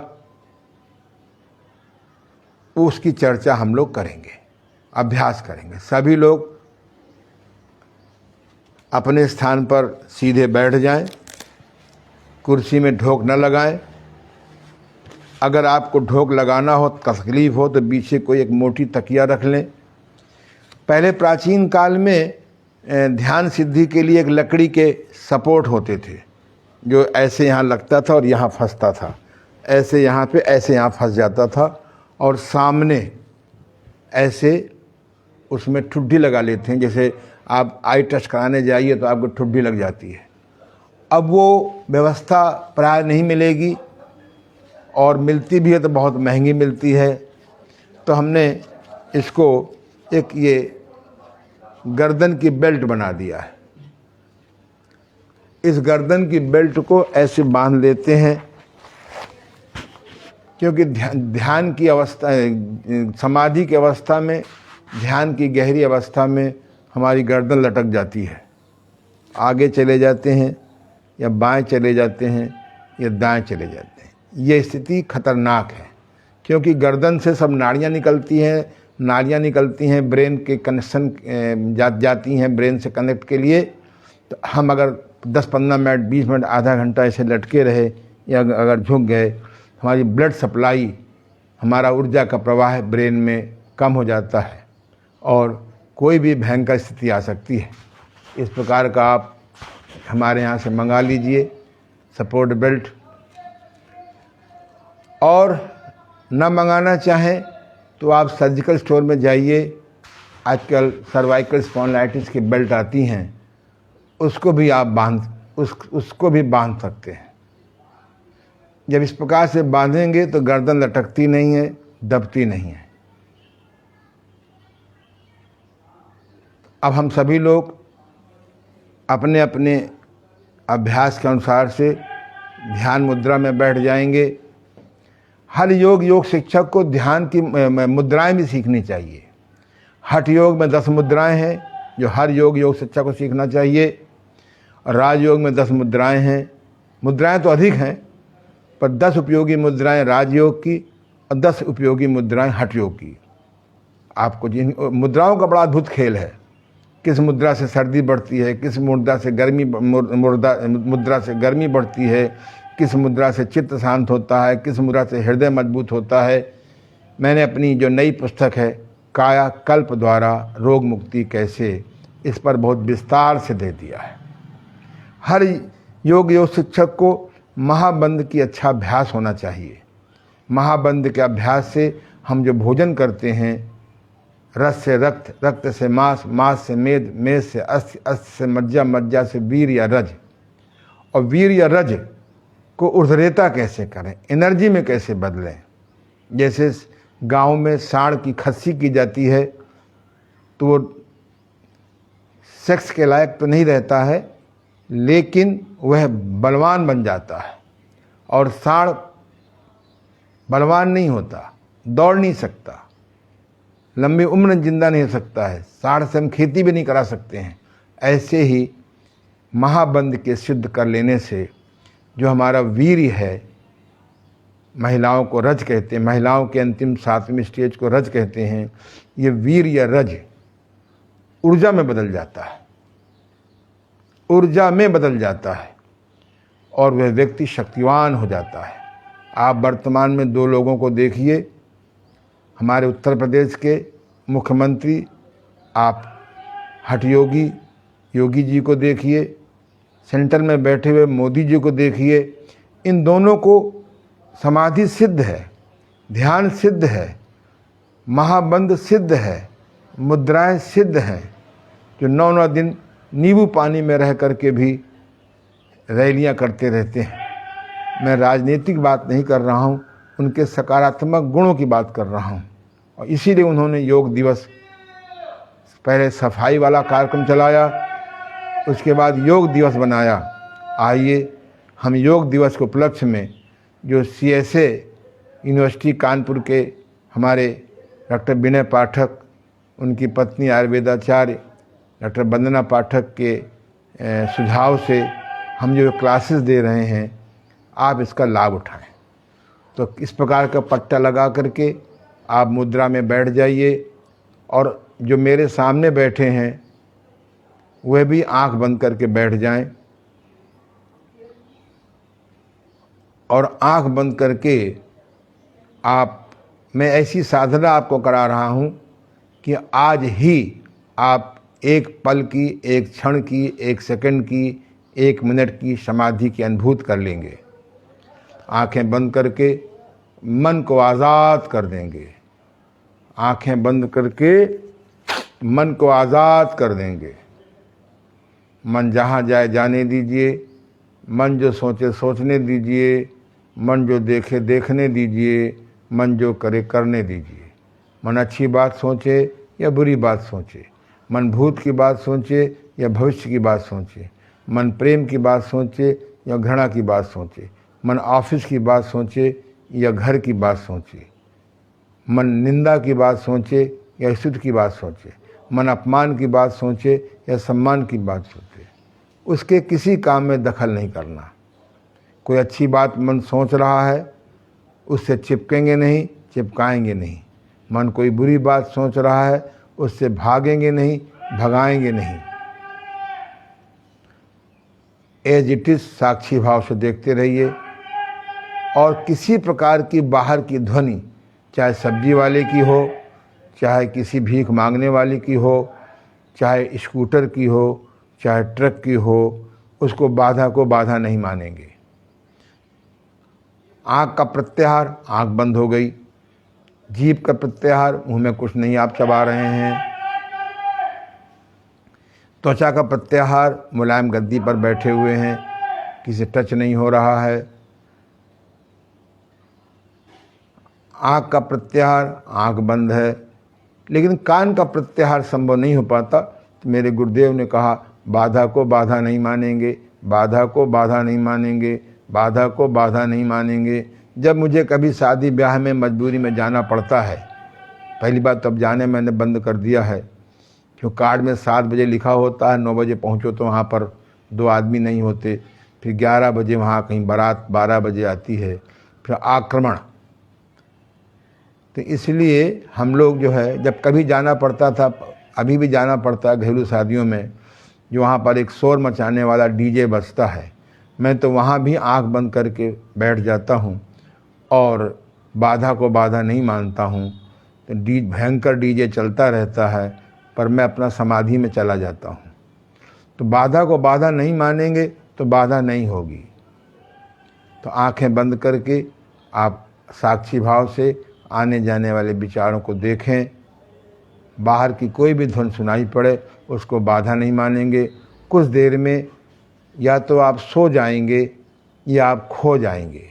उसकी चर्चा हम लोग करेंगे, अभ्यास करेंगे। सभी लोग अपने स्थान पर सीधे बैठ जाएं, कुर्सी में ढोक न लगाएं। अगर आपको ढोक लगाना हो, तकलीफ हो, तो पीछे कोई एक मोटी तकिया रख लें। पहले प्राचीन काल में ध्यान सिद्धि के लिए एक लकड़ी के सपोर्ट होते थे, जो ऐसे यहाँ लगता था और यहाँ फंसता था, ऐसे यहाँ पे, ऐसे यहाँ फंस जाता था, और सामने ऐसे उसमें ठुड्डी लगा लेते हैं। जैसे आप आई टच कराने जाइए तो आपको ठुड्डी लग जाती है। अब वो व्यवस्था प्राय नहीं मिलेगी, और मिलती भी है तो बहुत महंगी मिलती है। तो हमने इसको एक ये गर्दन की बेल्ट बना दिया है। इस गर्दन की बेल्ट को ऐसे बांध लेते हैं, क्योंकि ध्यान की अवस्था, समाधि की अवस्था में, ध्यान की गहरी अवस्था में हमारी गर्दन लटक जाती है। आगे चले जाते हैं या बाएं चले जाते हैं या दाएं चले जाते हैं। ये स्थिति खतरनाक है, क्योंकि गर्दन से सब नाड़ियाँ निकलती हैं, ब्रेन के कनेक्शन जाती हैं ब्रेन से कनेक्ट के लिए। तो हम अगर 10-15 मिनट, 20 मिनट, आधा घंटा ऐसे लटके रहे या अगर झुक गए, हमारी ब्लड सप्लाई, हमारा ऊर्जा का प्रवाह ब्रेन में कम हो जाता है और कोई भी भयंकर स्थिति आ सकती है। इस प्रकार का आप हमारे यहाँ से मंगा लीजिए सपोर्ट बेल्ट। और न मंगाना चाहें तो आप सर्जिकल स्टोर में जाइए, आजकल सर्वाइकल स्पॉन्डिलाइटिस की बेल्ट आती हैं, उसको भी आप उसको भी बांध सकते हैं। जब इस प्रकार से बांधेंगे तो गर्दन लटकती नहीं है, दबती नहीं है। अब हम सभी लोग अपने अपने अभ्यास के अनुसार से ध्यान मुद्रा में बैठ जाएंगे। हर योग शिक्षक को ध्यान की मुद्राएं भी सीखनी चाहिए। हठ योग में 10 मुद्राएं हैं जो हर योग शिक्षक को सीखना चाहिए। और राजयोग में 10 मुद्राएं हैं। मुद्राएं तो अधिक हैं, पर 10 उपयोगी मुद्राएं राजयोग की और 10 उपयोगी मुद्राएं हठ योग की। आपको जिन मुद्राओं का बड़ा अद्भुत खेल है, किस मुद्रा से सर्दी बढ़ती है, किस मुद्रा से मुद्रा से गर्मी बढ़ती है, किस मुद्रा से चित्त शांत होता है, किस मुद्रा से हृदय मजबूत होता है। मैंने अपनी जो नई पुस्तक है काया कल्प द्वारा रोग मुक्ति कैसे, इस पर बहुत विस्तार से दे दिया है। हर योग शिक्षक को महाबंध की अच्छा अभ्यास होना चाहिए। महाबंध के अभ्यास से हम जो भोजन करते हैं, रस से रक्त, रक्त से मांस, मांस से मेद, मेद से अस्थि, अस्थि से मज्जा, मज्जा से वीर या रज, और वीर या रज को ऊर्ध्वरेता कैसे करें, एनर्जी में कैसे बदलें। जैसे गांव में सांड की खस्सी की जाती है तो वो सेक्स के लायक तो नहीं रहता है, लेकिन वह बलवान बन जाता है। और सांड बलवान नहीं होता, दौड़ नहीं सकता, लंबी उम्र जिंदा नहीं हो सकता है, सांड से हम खेती भी नहीं करा सकते हैं। ऐसे ही महाबंध के सिद्ध कर लेने से जो हमारा वीर्य है, महिलाओं को रज कहते हैं, महिलाओं के अंतिम 7वीं स्टेज को रज कहते हैं, ये वीर या रज ऊर्जा में बदल जाता है, ऊर्जा में बदल जाता है और वह व्यक्ति शक्तिवान हो जाता है। आप वर्तमान में 2 लोगों को देखिए, हमारे उत्तर प्रदेश के मुख्यमंत्री, आप हठ योगी जी को देखिए, सेंटर में बैठे हुए मोदी जी को देखिए। इन दोनों को समाधि सिद्ध है, ध्यान सिद्ध है, महाबंध सिद्ध है, मुद्राएं सिद्ध हैं, जो 9-9 दिन नींबू पानी में रह करके भी रैलियां करते रहते हैं। मैं राजनीतिक बात नहीं कर रहा हूं, उनके सकारात्मक गुणों की बात कर रहा हूं। और इसीलिए उन्होंने योग दिवस, पहले सफाई वाला कार्यक्रम चलाया, उसके बाद योग दिवस बनाया। आइए हम योग दिवस के उपलक्ष्य में जो CSA यूनिवर्सिटी कानपुर के हमारे डॉक्टर विनय पाठक, उनकी पत्नी आयुर्वेदाचार्य डॉक्टर वंदना पाठक के सुझाव से हम जो क्लासेस दे रहे हैं, आप इसका लाभ उठाएं। तो इस प्रकार का पट्टा लगा करके आप मुद्रा में बैठ जाइए। और जो मेरे सामने बैठे हैं वह भी आंख बंद करके बैठ जाएं और आंख बंद करके मैं ऐसी साधना आपको करा रहा हूं कि आज ही आप एक पल की, एक क्षण की, 1 सेकंड की, 1 मिनट की समाधि की अनुभूति कर लेंगे। आंखें बंद करके मन को आज़ाद कर देंगे। आंखें बंद करके मन को आज़ाद कर देंगे। मन जहाँ जाए जाने दीजिए, मन जो सोचे सोचने दीजिए, मन जो देखे देखने दीजिए, मन जो करे करने दीजिए। मन अच्छी बात सोचे या बुरी बात सोचे, मन भूत की बात सोचे या भविष्य की बात सोचे, मन प्रेम की बात सोचे या घृणा की बात सोचे, मन ऑफिस की बात सोचे या घर की बात सोचे, मन निंदा की बात सोचे या स्तुति की बात सोचे, मन अपमान की बात सोचे या सम्मान की बात सोचे। उसके किसी काम में दखल नहीं करना। कोई अच्छी बात मन सोच रहा है, उससे चिपकेंगे नहीं, चिपकाएंगे नहीं। मन कोई बुरी बात सोच रहा है, उससे भागेंगे नहीं, भगाएंगे नहीं। एज इट इज साक्षी भाव से देखते रहिए। और किसी प्रकार की बाहर की ध्वनि, चाहे सब्जी वाले की हो, चाहे किसी भीख मांगने वाले की हो, चाहे स्कूटर की हो, चाहे ट्रक की हो, उसको बाधा को बाधा नहीं मानेंगे। आँख का प्रत्याहार, आँख बंद हो गई, जीभ का प्रत्याहार, मुंह में कुछ नहीं आप चबा रहे हैं। त्वचा का प्रत्याहार, मुलायम गद्दी पर बैठे हुए हैं, किसी टच नहीं हो रहा है। आँख का प्रत्याहार, आँख बंद है। लेकिन कान का प्रत्याहार संभव नहीं हो पाता, तो मेरे गुरुदेव ने कहा बाधा को बाधा नहीं मानेंगे, बाधा को बाधा नहीं मानेंगे, बाधा को बाधा नहीं मानेंगे। जब मुझे कभी शादी ब्याह में मजबूरी में जाना पड़ता है, पहली बात तो अब जाने मैंने बंद कर दिया है, क्यों कार्ड में 7 बजे लिखा होता है, 9 बजे पहुँचो तो वहाँ पर 2 आदमी नहीं होते, फिर 11 बजे वहाँ कहीं बारात 12 बजे आती है, फिर आक्रमण। तो इसलिए हम लोग जो है जब कभी जाना पड़ता था, अभी भी जाना पड़ता है घरेलू शादियों में, जो वहाँ पर एक शोर मचाने वाला डीजे बजता है, मैं तो वहाँ भी आंख बंद करके बैठ जाता हूँ और बाधा को बाधा नहीं मानता हूँ। तो भयंकर डीजे चलता रहता है, पर मैं अपना समाधि में चला जाता हूँ। तो बाधा को बाधा नहीं मानेंगे तो बाधा नहीं होगी। तो आंखें बंद करके आप साक्षी भाव से आने जाने वाले विचारों को देखें। बाहर की कोई भी धुन सुनाई पड़े उसको बाधा नहीं मानेंगे। कुछ देर में या तो आप सो जाएंगे या आप खो जाएंगे।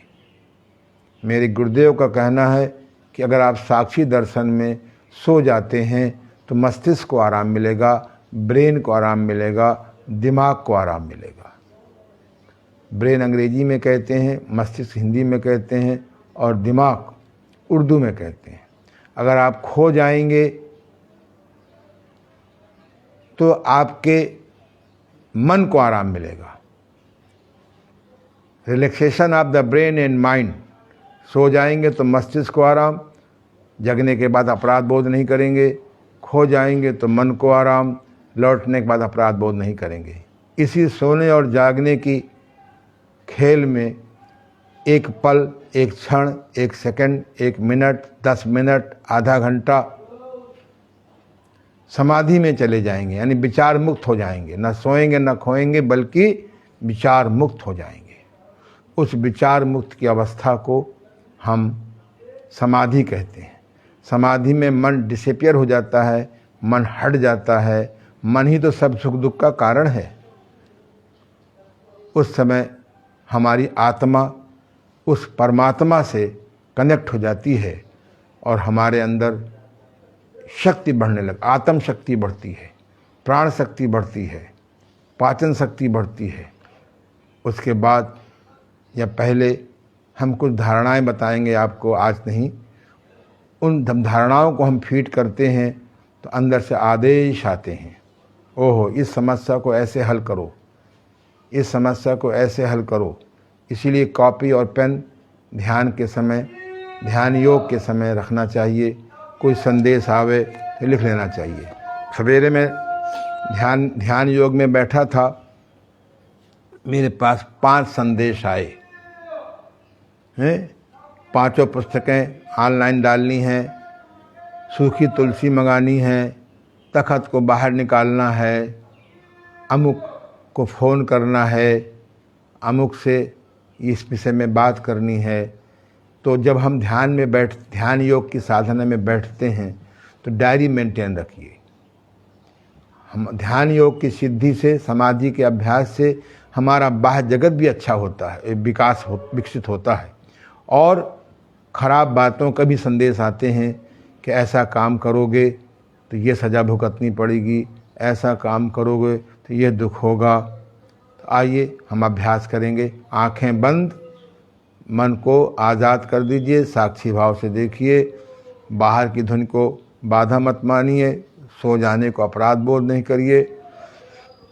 मेरे गुरुदेव का कहना है कि अगर आप साक्षी दर्शन में सो जाते हैं तो मस्तिष्क को आराम मिलेगा, ब्रेन को आराम मिलेगा, दिमाग को आराम मिलेगा। ब्रेन अंग्रेजी में कहते हैं, मस्तिष्क हिंदी में कहते हैं और दिमाग उर्दू में कहते हैं। अगर आप खो जाएंगे तो आपके मन को आराम मिलेगा। Relaxation of the brain and mind. सो जाएंगे तो मस्तिष्क को आराम, जगने के बाद अपराध बोध नहीं करेंगे। खो जाएंगे तो मन को आराम, लौटने के बाद अपराध बोध नहीं करेंगे। इसी सोने और जागने की खेल में एक पल, एक क्षण, एक सेकंड, 1 मिनट, 10 मिनट, आधा घंटा समाधि में चले जाएंगे, यानी विचार मुक्त हो जाएंगे। न सोएंगे न खोएंगे, बल्कि विचार मुक्त हो जाएंगे। उस विचार मुक्त की अवस्था को हम समाधि कहते हैं। समाधि में मन डिसअपियर हो जाता है, मन हट जाता है। मन ही तो सब सुख दुख का कारण है। उस समय हमारी आत्मा उस परमात्मा से कनेक्ट हो जाती है और हमारे अंदर शक्ति बढ़ने लग, आत्म शक्ति बढ़ती है, प्राण शक्ति बढ़ती है, पाचन शक्ति बढ़ती है। उसके बाद या पहले हम कुछ धारणाएं बताएंगे आपको, आज नहीं। उन धारणाओं को हम फीड करते हैं तो अंदर से आदेश आते हैं, ओहो इस समस्या को ऐसे हल करो, इस समस्या को ऐसे हल करो। इसीलिए कॉपी और पेन ध्यान के समय, ध्यान योग के समय रखना चाहिए। कोई संदेश आवे तो लिख लेना चाहिए। सवेरे में ध्यान योग में बैठा था, मेरे पास 5 संदेश आए हैं। 5 पुस्तकें ऑनलाइन डालनी हैं, सूखी तुलसी मंगानी है, तखत को बाहर निकालना है, अमुक को फ़ोन करना है, अमुक से इस विषय में बात करनी है। तो जब हम ध्यान योग की साधना में बैठते हैं तो डायरी मेंटेन रखिए। हम ध्यान योग की सिद्धि से, समाधि के अभ्यास से हमारा बाह्य जगत भी अच्छा होता है, विकसित होता है। और ख़राब बातों का भी संदेश आते हैं कि ऐसा काम करोगे तो ये सज़ा भुगतनी पड़ेगी, ऐसा काम करोगे तो ये दुख होगा। तो आइए हम अभ्यास करेंगे। आँखें बंद, मन को आज़ाद कर दीजिए, साक्षी भाव से देखिए। बाहर की धुन को बाधा मत मानिए, सो जाने को अपराध बोध नहीं करिए,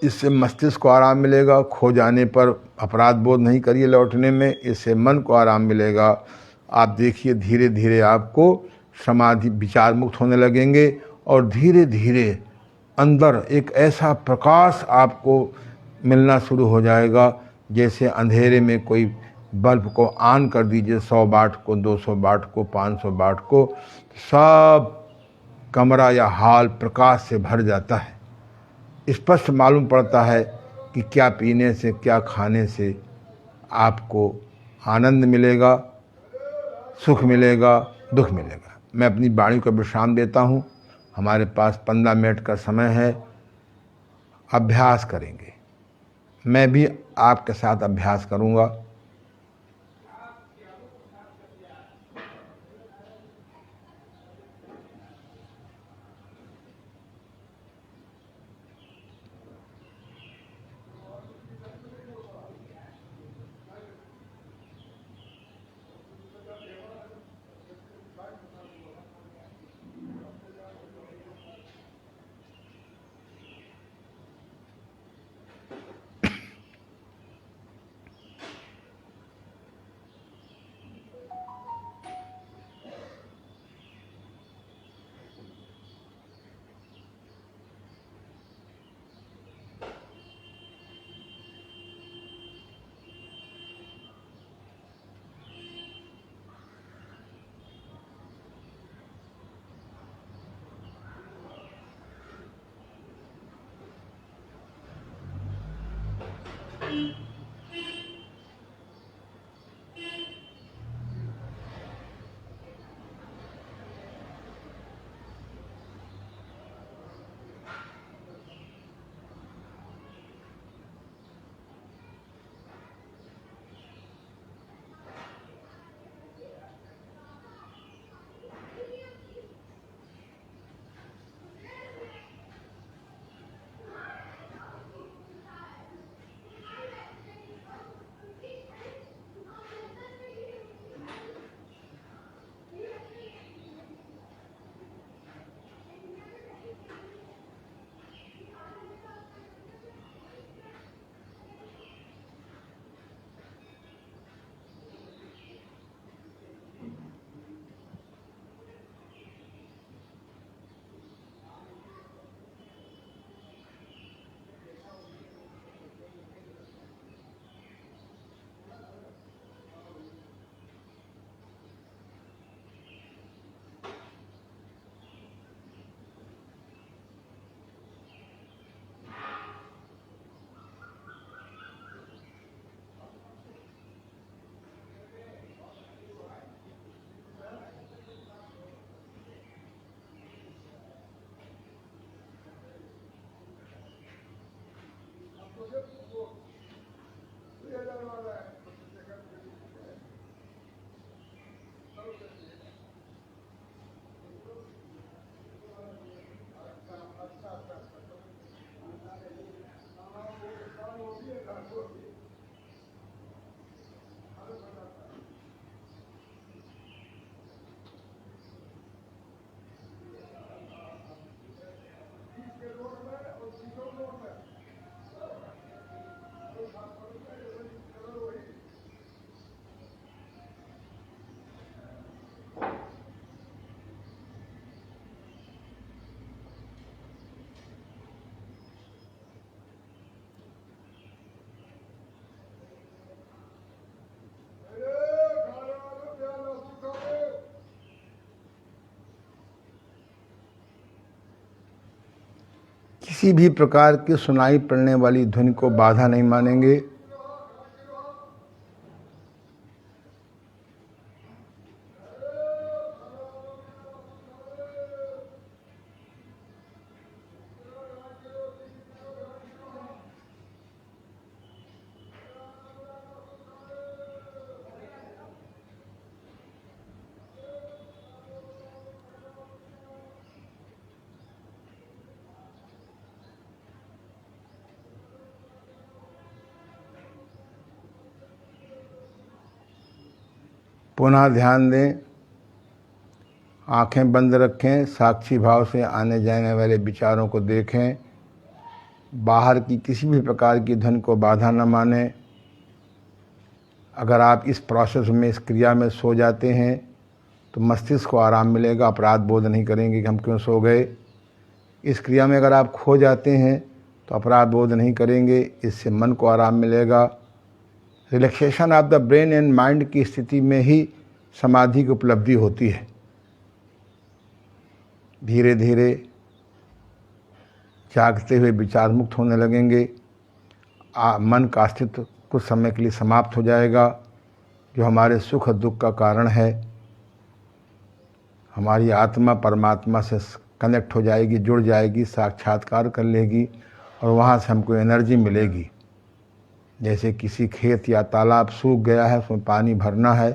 इससे मस्तिष्क को आराम मिलेगा। खो जाने पर अपराध बोध नहीं करिए लौटने में, इससे मन को आराम मिलेगा। आप देखिए धीरे धीरे आपको समाधि, विचार मुक्त होने लगेंगे और धीरे धीरे अंदर एक ऐसा प्रकाश आपको मिलना शुरू हो जाएगा जैसे अंधेरे में कोई बल्ब को ऑन कर दीजिए, 100 वाट को, 200 वाट को, 500 वाट को, सब कमरा या हॉल प्रकाश से भर जाता है। स्पष्ट मालूम पड़ता है कि क्या पीने से, क्या खाने से आपको आनंद मिलेगा, सुख मिलेगा, दुख मिलेगा। मैं अपनी वाणी को विश्राम देता हूँ। हमारे पास 15 मिनट का समय है, अभ्यास करेंगे। मैं भी आपके साथ अभ्यास करूँगा। किसी भी प्रकार की सुनाई पड़ने वाली ध्वनि को बाधा नहीं मानेंगे। पुनः ध्यान दें, आंखें बंद रखें, साक्षी भाव से आने जाने वाले विचारों को देखें। बाहर की किसी भी प्रकार की ध्वनि को बाधा न माने। अगर आप इस प्रोसेस में, इस क्रिया में सो जाते हैं तो मस्तिष्क को आराम मिलेगा, अपराध बोध नहीं करेंगे कि हम क्यों सो गए। इस क्रिया में अगर आप खो जाते हैं तो अपराध बोध नहीं करेंगे, इससे मन को आराम मिलेगा। Relaxation of the brain and mind की स्थिति में ही समाधि की उपलब्धि होती है। धीरे धीरे जागते हुए विचार मुक्त होने लगेंगे। मन का अस्तित्व कुछ समय के लिए समाप्त हो जाएगा, जो हमारे सुख दुख का कारण है। हमारी आत्मा परमात्मा से कनेक्ट हो जाएगी, जुड़ जाएगी, साक्षात्कार कर लेगी और वहाँ से हमको एनर्जी मिलेगी। जैसे किसी खेत या तालाब सूख गया है, उसमें पानी भरना है,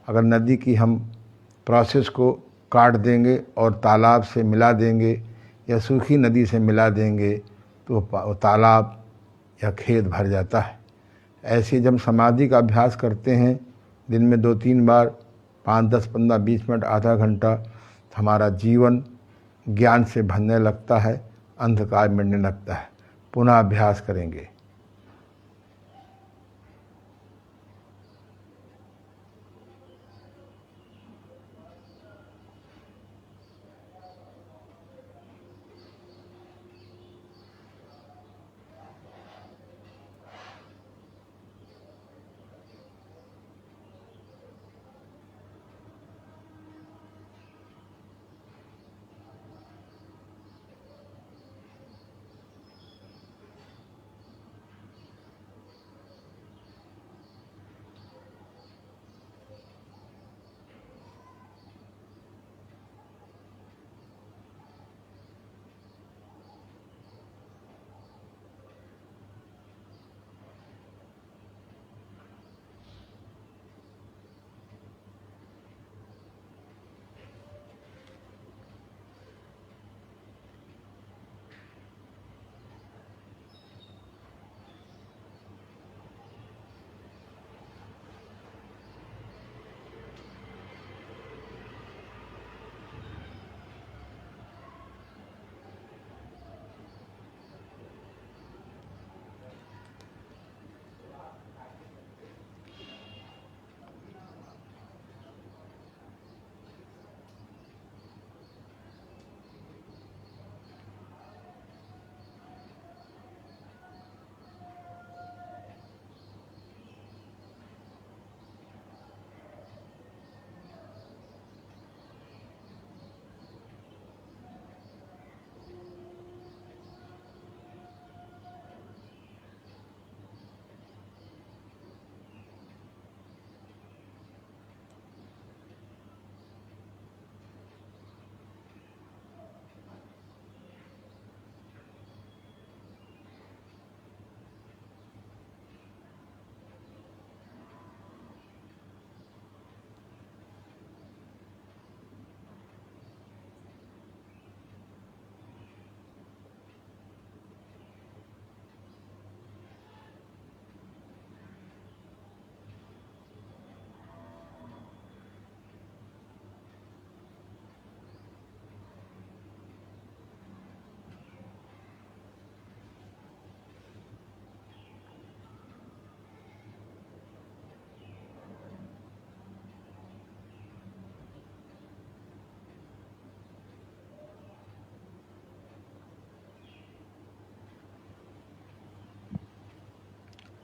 अगर नदी की हम प्रोसेस को काट देंगे और तालाब से मिला देंगे या सूखी नदी से मिला देंगे तो तालाब या खेत भर जाता है। ऐसे जब समाधि का अभ्यास करते हैं दिन में 2-3 बार, 5, 10, 15, 20 मिनट, आधा घंटा, हमारा जीवन ज्ञान से भरने लगता है, अंधकार मिटने लगता है। पुनः अभ्यास करेंगे।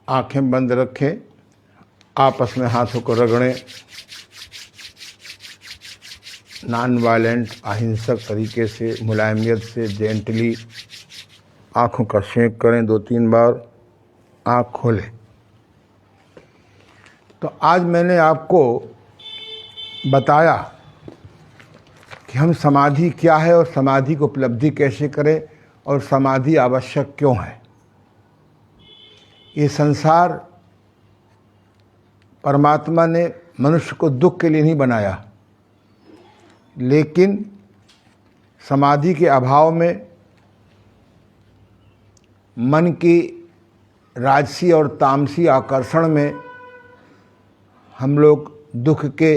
आंखें बंद रखें, आपस में हाथों को रगड़ें। नॉन वायलेंट, अहिंसक तरीके से, मुलायमियत से, जेंटली आँखों का शेक करें 2-3 बार। आँख खोलें। तो आज मैंने आपको बताया कि हम समाधि क्या है और समाधि को उपलब्धि कैसे करें और समाधि आवश्यक क्यों है। ये संसार परमात्मा ने मनुष्य को दुख के लिए नहीं बनाया, लेकिन समाधि के अभाव में मन की राजसी और तामसी आकर्षण में हम लोग दुख के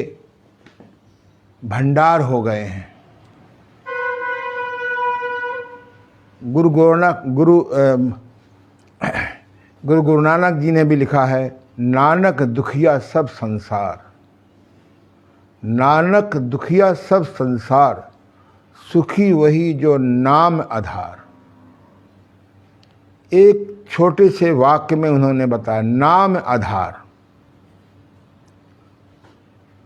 भंडार हो गए हैं। गुरु नानक जी ने भी लिखा है, नानक दुखिया सब संसार, नानक दुखिया सब संसार, सुखी वही जो नाम आधार। एक छोटे से वाक्य में उन्होंने बताया नाम आधार।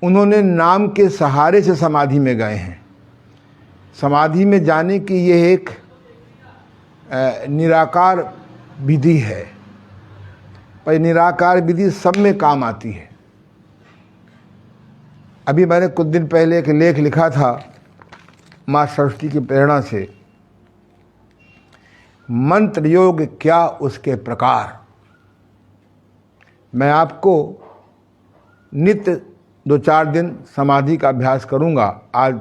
उन्होंने नाम के सहारे से समाधि में गए हैं। समाधि में जाने की यह एक निराकार विधि है, पर निराकार विधि सब में काम आती है। अभी मैंने कुछ दिन पहले एक लेख लिखा था माँ सरस्वती की प्रेरणा से, मंत्र योग क्या उसके प्रकार। मैं आपको नित्य 2-4 दिन समाधि का अभ्यास करूंगा। आज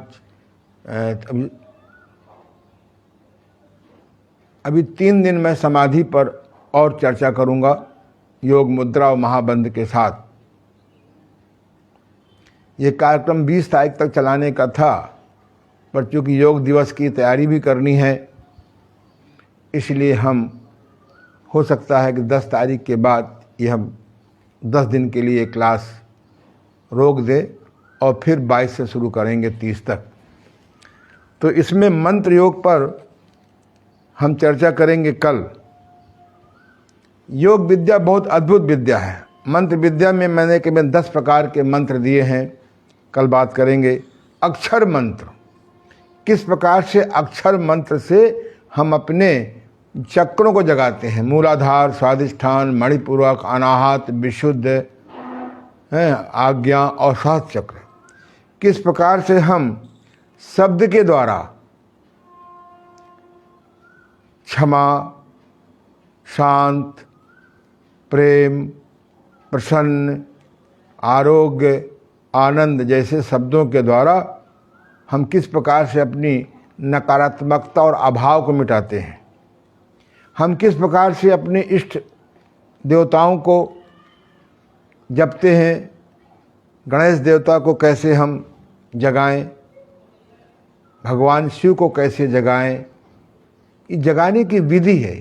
अभी 3 दिन मैं समाधि पर और चर्चा करूंगा योग मुद्रा और महाबंध के साथ। ये कार्यक्रम 20 तारीख तक चलाने का था, पर चूँकि योग दिवस की तैयारी भी करनी है, इसलिए हम हो सकता है कि 10 तारीख के बाद ये हम 10 दिन के लिए क्लास रोक दें और फिर 22 से शुरू करेंगे 30 तक। तो इसमें मंत्र योग पर हम चर्चा करेंगे कल। योग विद्या बहुत अद्भुत विद्या है। मंत्र विद्या में मैंने केवल 10 प्रकार के मंत्र दिए हैं, कल बात करेंगे। अक्षर मंत्र, किस प्रकार से अक्षर मंत्र से हम अपने चक्रों को जगाते हैं, मूलाधार, स्वादिष्ठान, मणिपूरक, अनाहत, विशुद्ध, आज्ञा और सहस्त्र चक्र। किस प्रकार से हम शब्द के द्वारा क्षमा, शांत, प्रेम, प्रसन्न, आरोग्य, आनंद जैसे शब्दों के द्वारा हम किस प्रकार से अपनी नकारात्मकता और अभाव को मिटाते हैं। हम किस प्रकार से अपने इष्ट देवताओं को जपते हैं, गणेश देवता को कैसे हम जगाएं, भगवान शिव को कैसे जगाएं। ये जगाने की विधि है,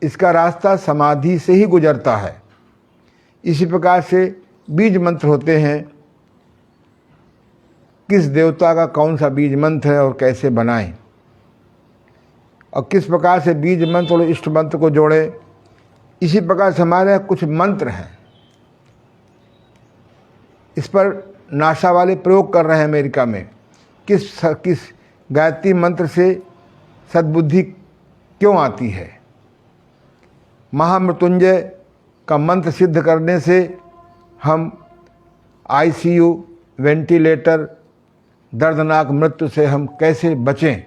इसका रास्ता समाधि से ही गुजरता है। इसी प्रकार से बीज मंत्र होते हैं, किस देवता का कौन सा बीज मंत्र है और कैसे बनाएं, और किस प्रकार से बीज मंत्र और इष्ट मंत्र को जोड़ें। इसी प्रकार से हमारे यहाँ कुछ मंत्र हैं, इस पर नासा वाले प्रयोग कर रहे हैं अमेरिका में। किस गायत्री मंत्र से सद्बुद्धि क्यों आती है। महामृत्युंजय का मंत्र सिद्ध करने से हम ICU, वेंटिलेटर, दर्दनाक मृत्यु से हम कैसे बचें,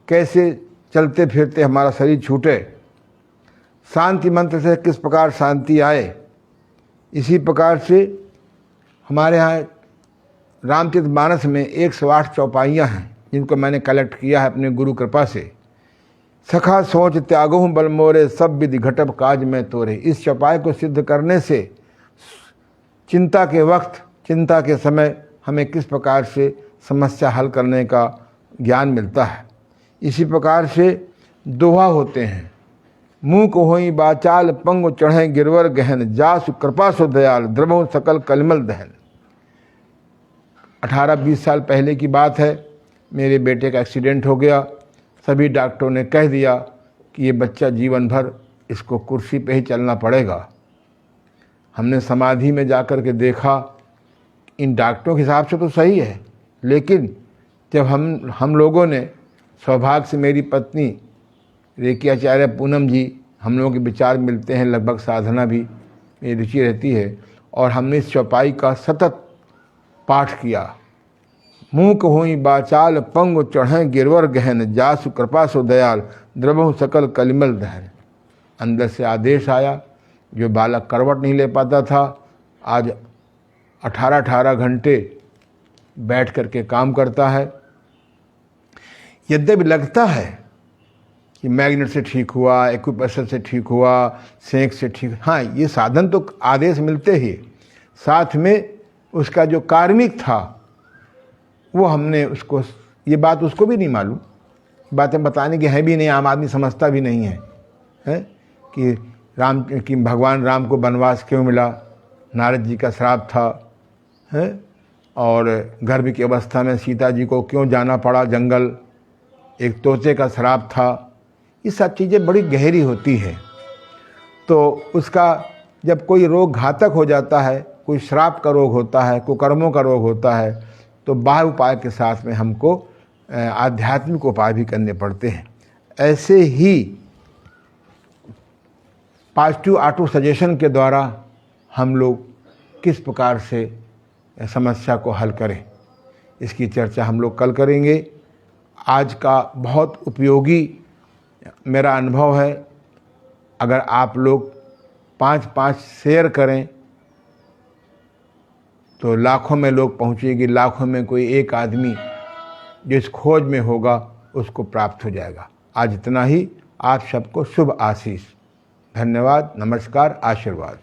कैसे चलते फिरते हमारा शरीर छूटे। शांति मंत्र से किस प्रकार शांति आए। इसी प्रकार से हमारे यहाँ रामचरितमानस में 108 चौपाइयाँ हैं, जिनको मैंने कलेक्ट किया है अपने गुरु कृपा से। सखा सोच त्यागो बल मोरे, सब विधि घटब काज में तोरे। इस चौपाई को सिद्ध करने से चिंता के वक्त, चिंता के समय हमें किस प्रकार से समस्या हल करने का ज्ञान मिलता है। इसी प्रकार से दोहा होते हैं, मुँह को होई बाचाल, पंग चढ़े गिरवर गहन, जासु कृपा सो दयाल, द्रवो सकल कलिमल दहन। 18-20 साल पहले की बात है, मेरे बेटे का एक्सीडेंट हो गया। सभी डॉक्टरों ने कह दिया कि ये बच्चा जीवन भर इसको कुर्सी पे ही चलना पड़ेगा। हमने समाधि में जाकर के देखा, इन डॉक्टरों के हिसाब से तो सही है, लेकिन जब हम लोगों ने, सौभाग्य से मेरी पत्नी रेकी आचार्य पूनम जी, हम लोगों के विचार मिलते हैं, लगभग साधना भी मेरी रुचि रहती है, और हमने इस चौपाई का सतत पाठ किया। मुँह को होई बाचाल, पंग चढ़े गिरवर गहन, जासु कृपा सो दयाल, द्रवहु सकल कलिमल दहन। अंदर से आदेश आया, जो बालक करवट नहीं ले पाता था, आज 18-18 घंटे बैठ करके काम करता है। यद्यपि लगता है कि मैग्नेट से ठीक हुआ, एक्यूप्रेशर से ठीक हुआ, सेंक से ठीक, हाँ ये साधन तो आदेश मिलते ही, साथ में उसका जो कार्मिक था वो हमने उसको, ये बात उसको भी नहीं मालूम, बातें बताने की है भी नहीं, आम आदमी समझता भी नहीं है कि भगवान राम को वनवास क्यों मिला, नारद जी का श्राप था, है, और गर्भ की अवस्था में सीता जी को क्यों जाना पड़ा जंगल, एक तोते का श्राप था। ये सब चीज़ें बड़ी गहरी होती हैं। तो उसका जब कोई रोग घातक हो जाता है, कोई श्राप का रोग होता है, कुकर्मों का रोग होता है, तो बाह्य उपाय के साथ में हमको आध्यात्मिक उपाय भी करने पड़ते हैं। ऐसे ही पॉजिटिव ऑटो सजेशन के द्वारा हम लोग किस प्रकार से समस्या को हल करें। इसकी चर्चा हम लोग कल करेंगे। आज का बहुत उपयोगी मेरा अनुभव है। अगर आप लोग 5-5 शेयर करें तो लाखों में लोग पहुँचेगी, लाखों में कोई एक आदमी जो इस खोज में होगा उसको प्राप्त हो जाएगा। आज इतना ही। आप सबको शुभ आशीष। धन्यवाद, नमस्कार, आशीर्वाद।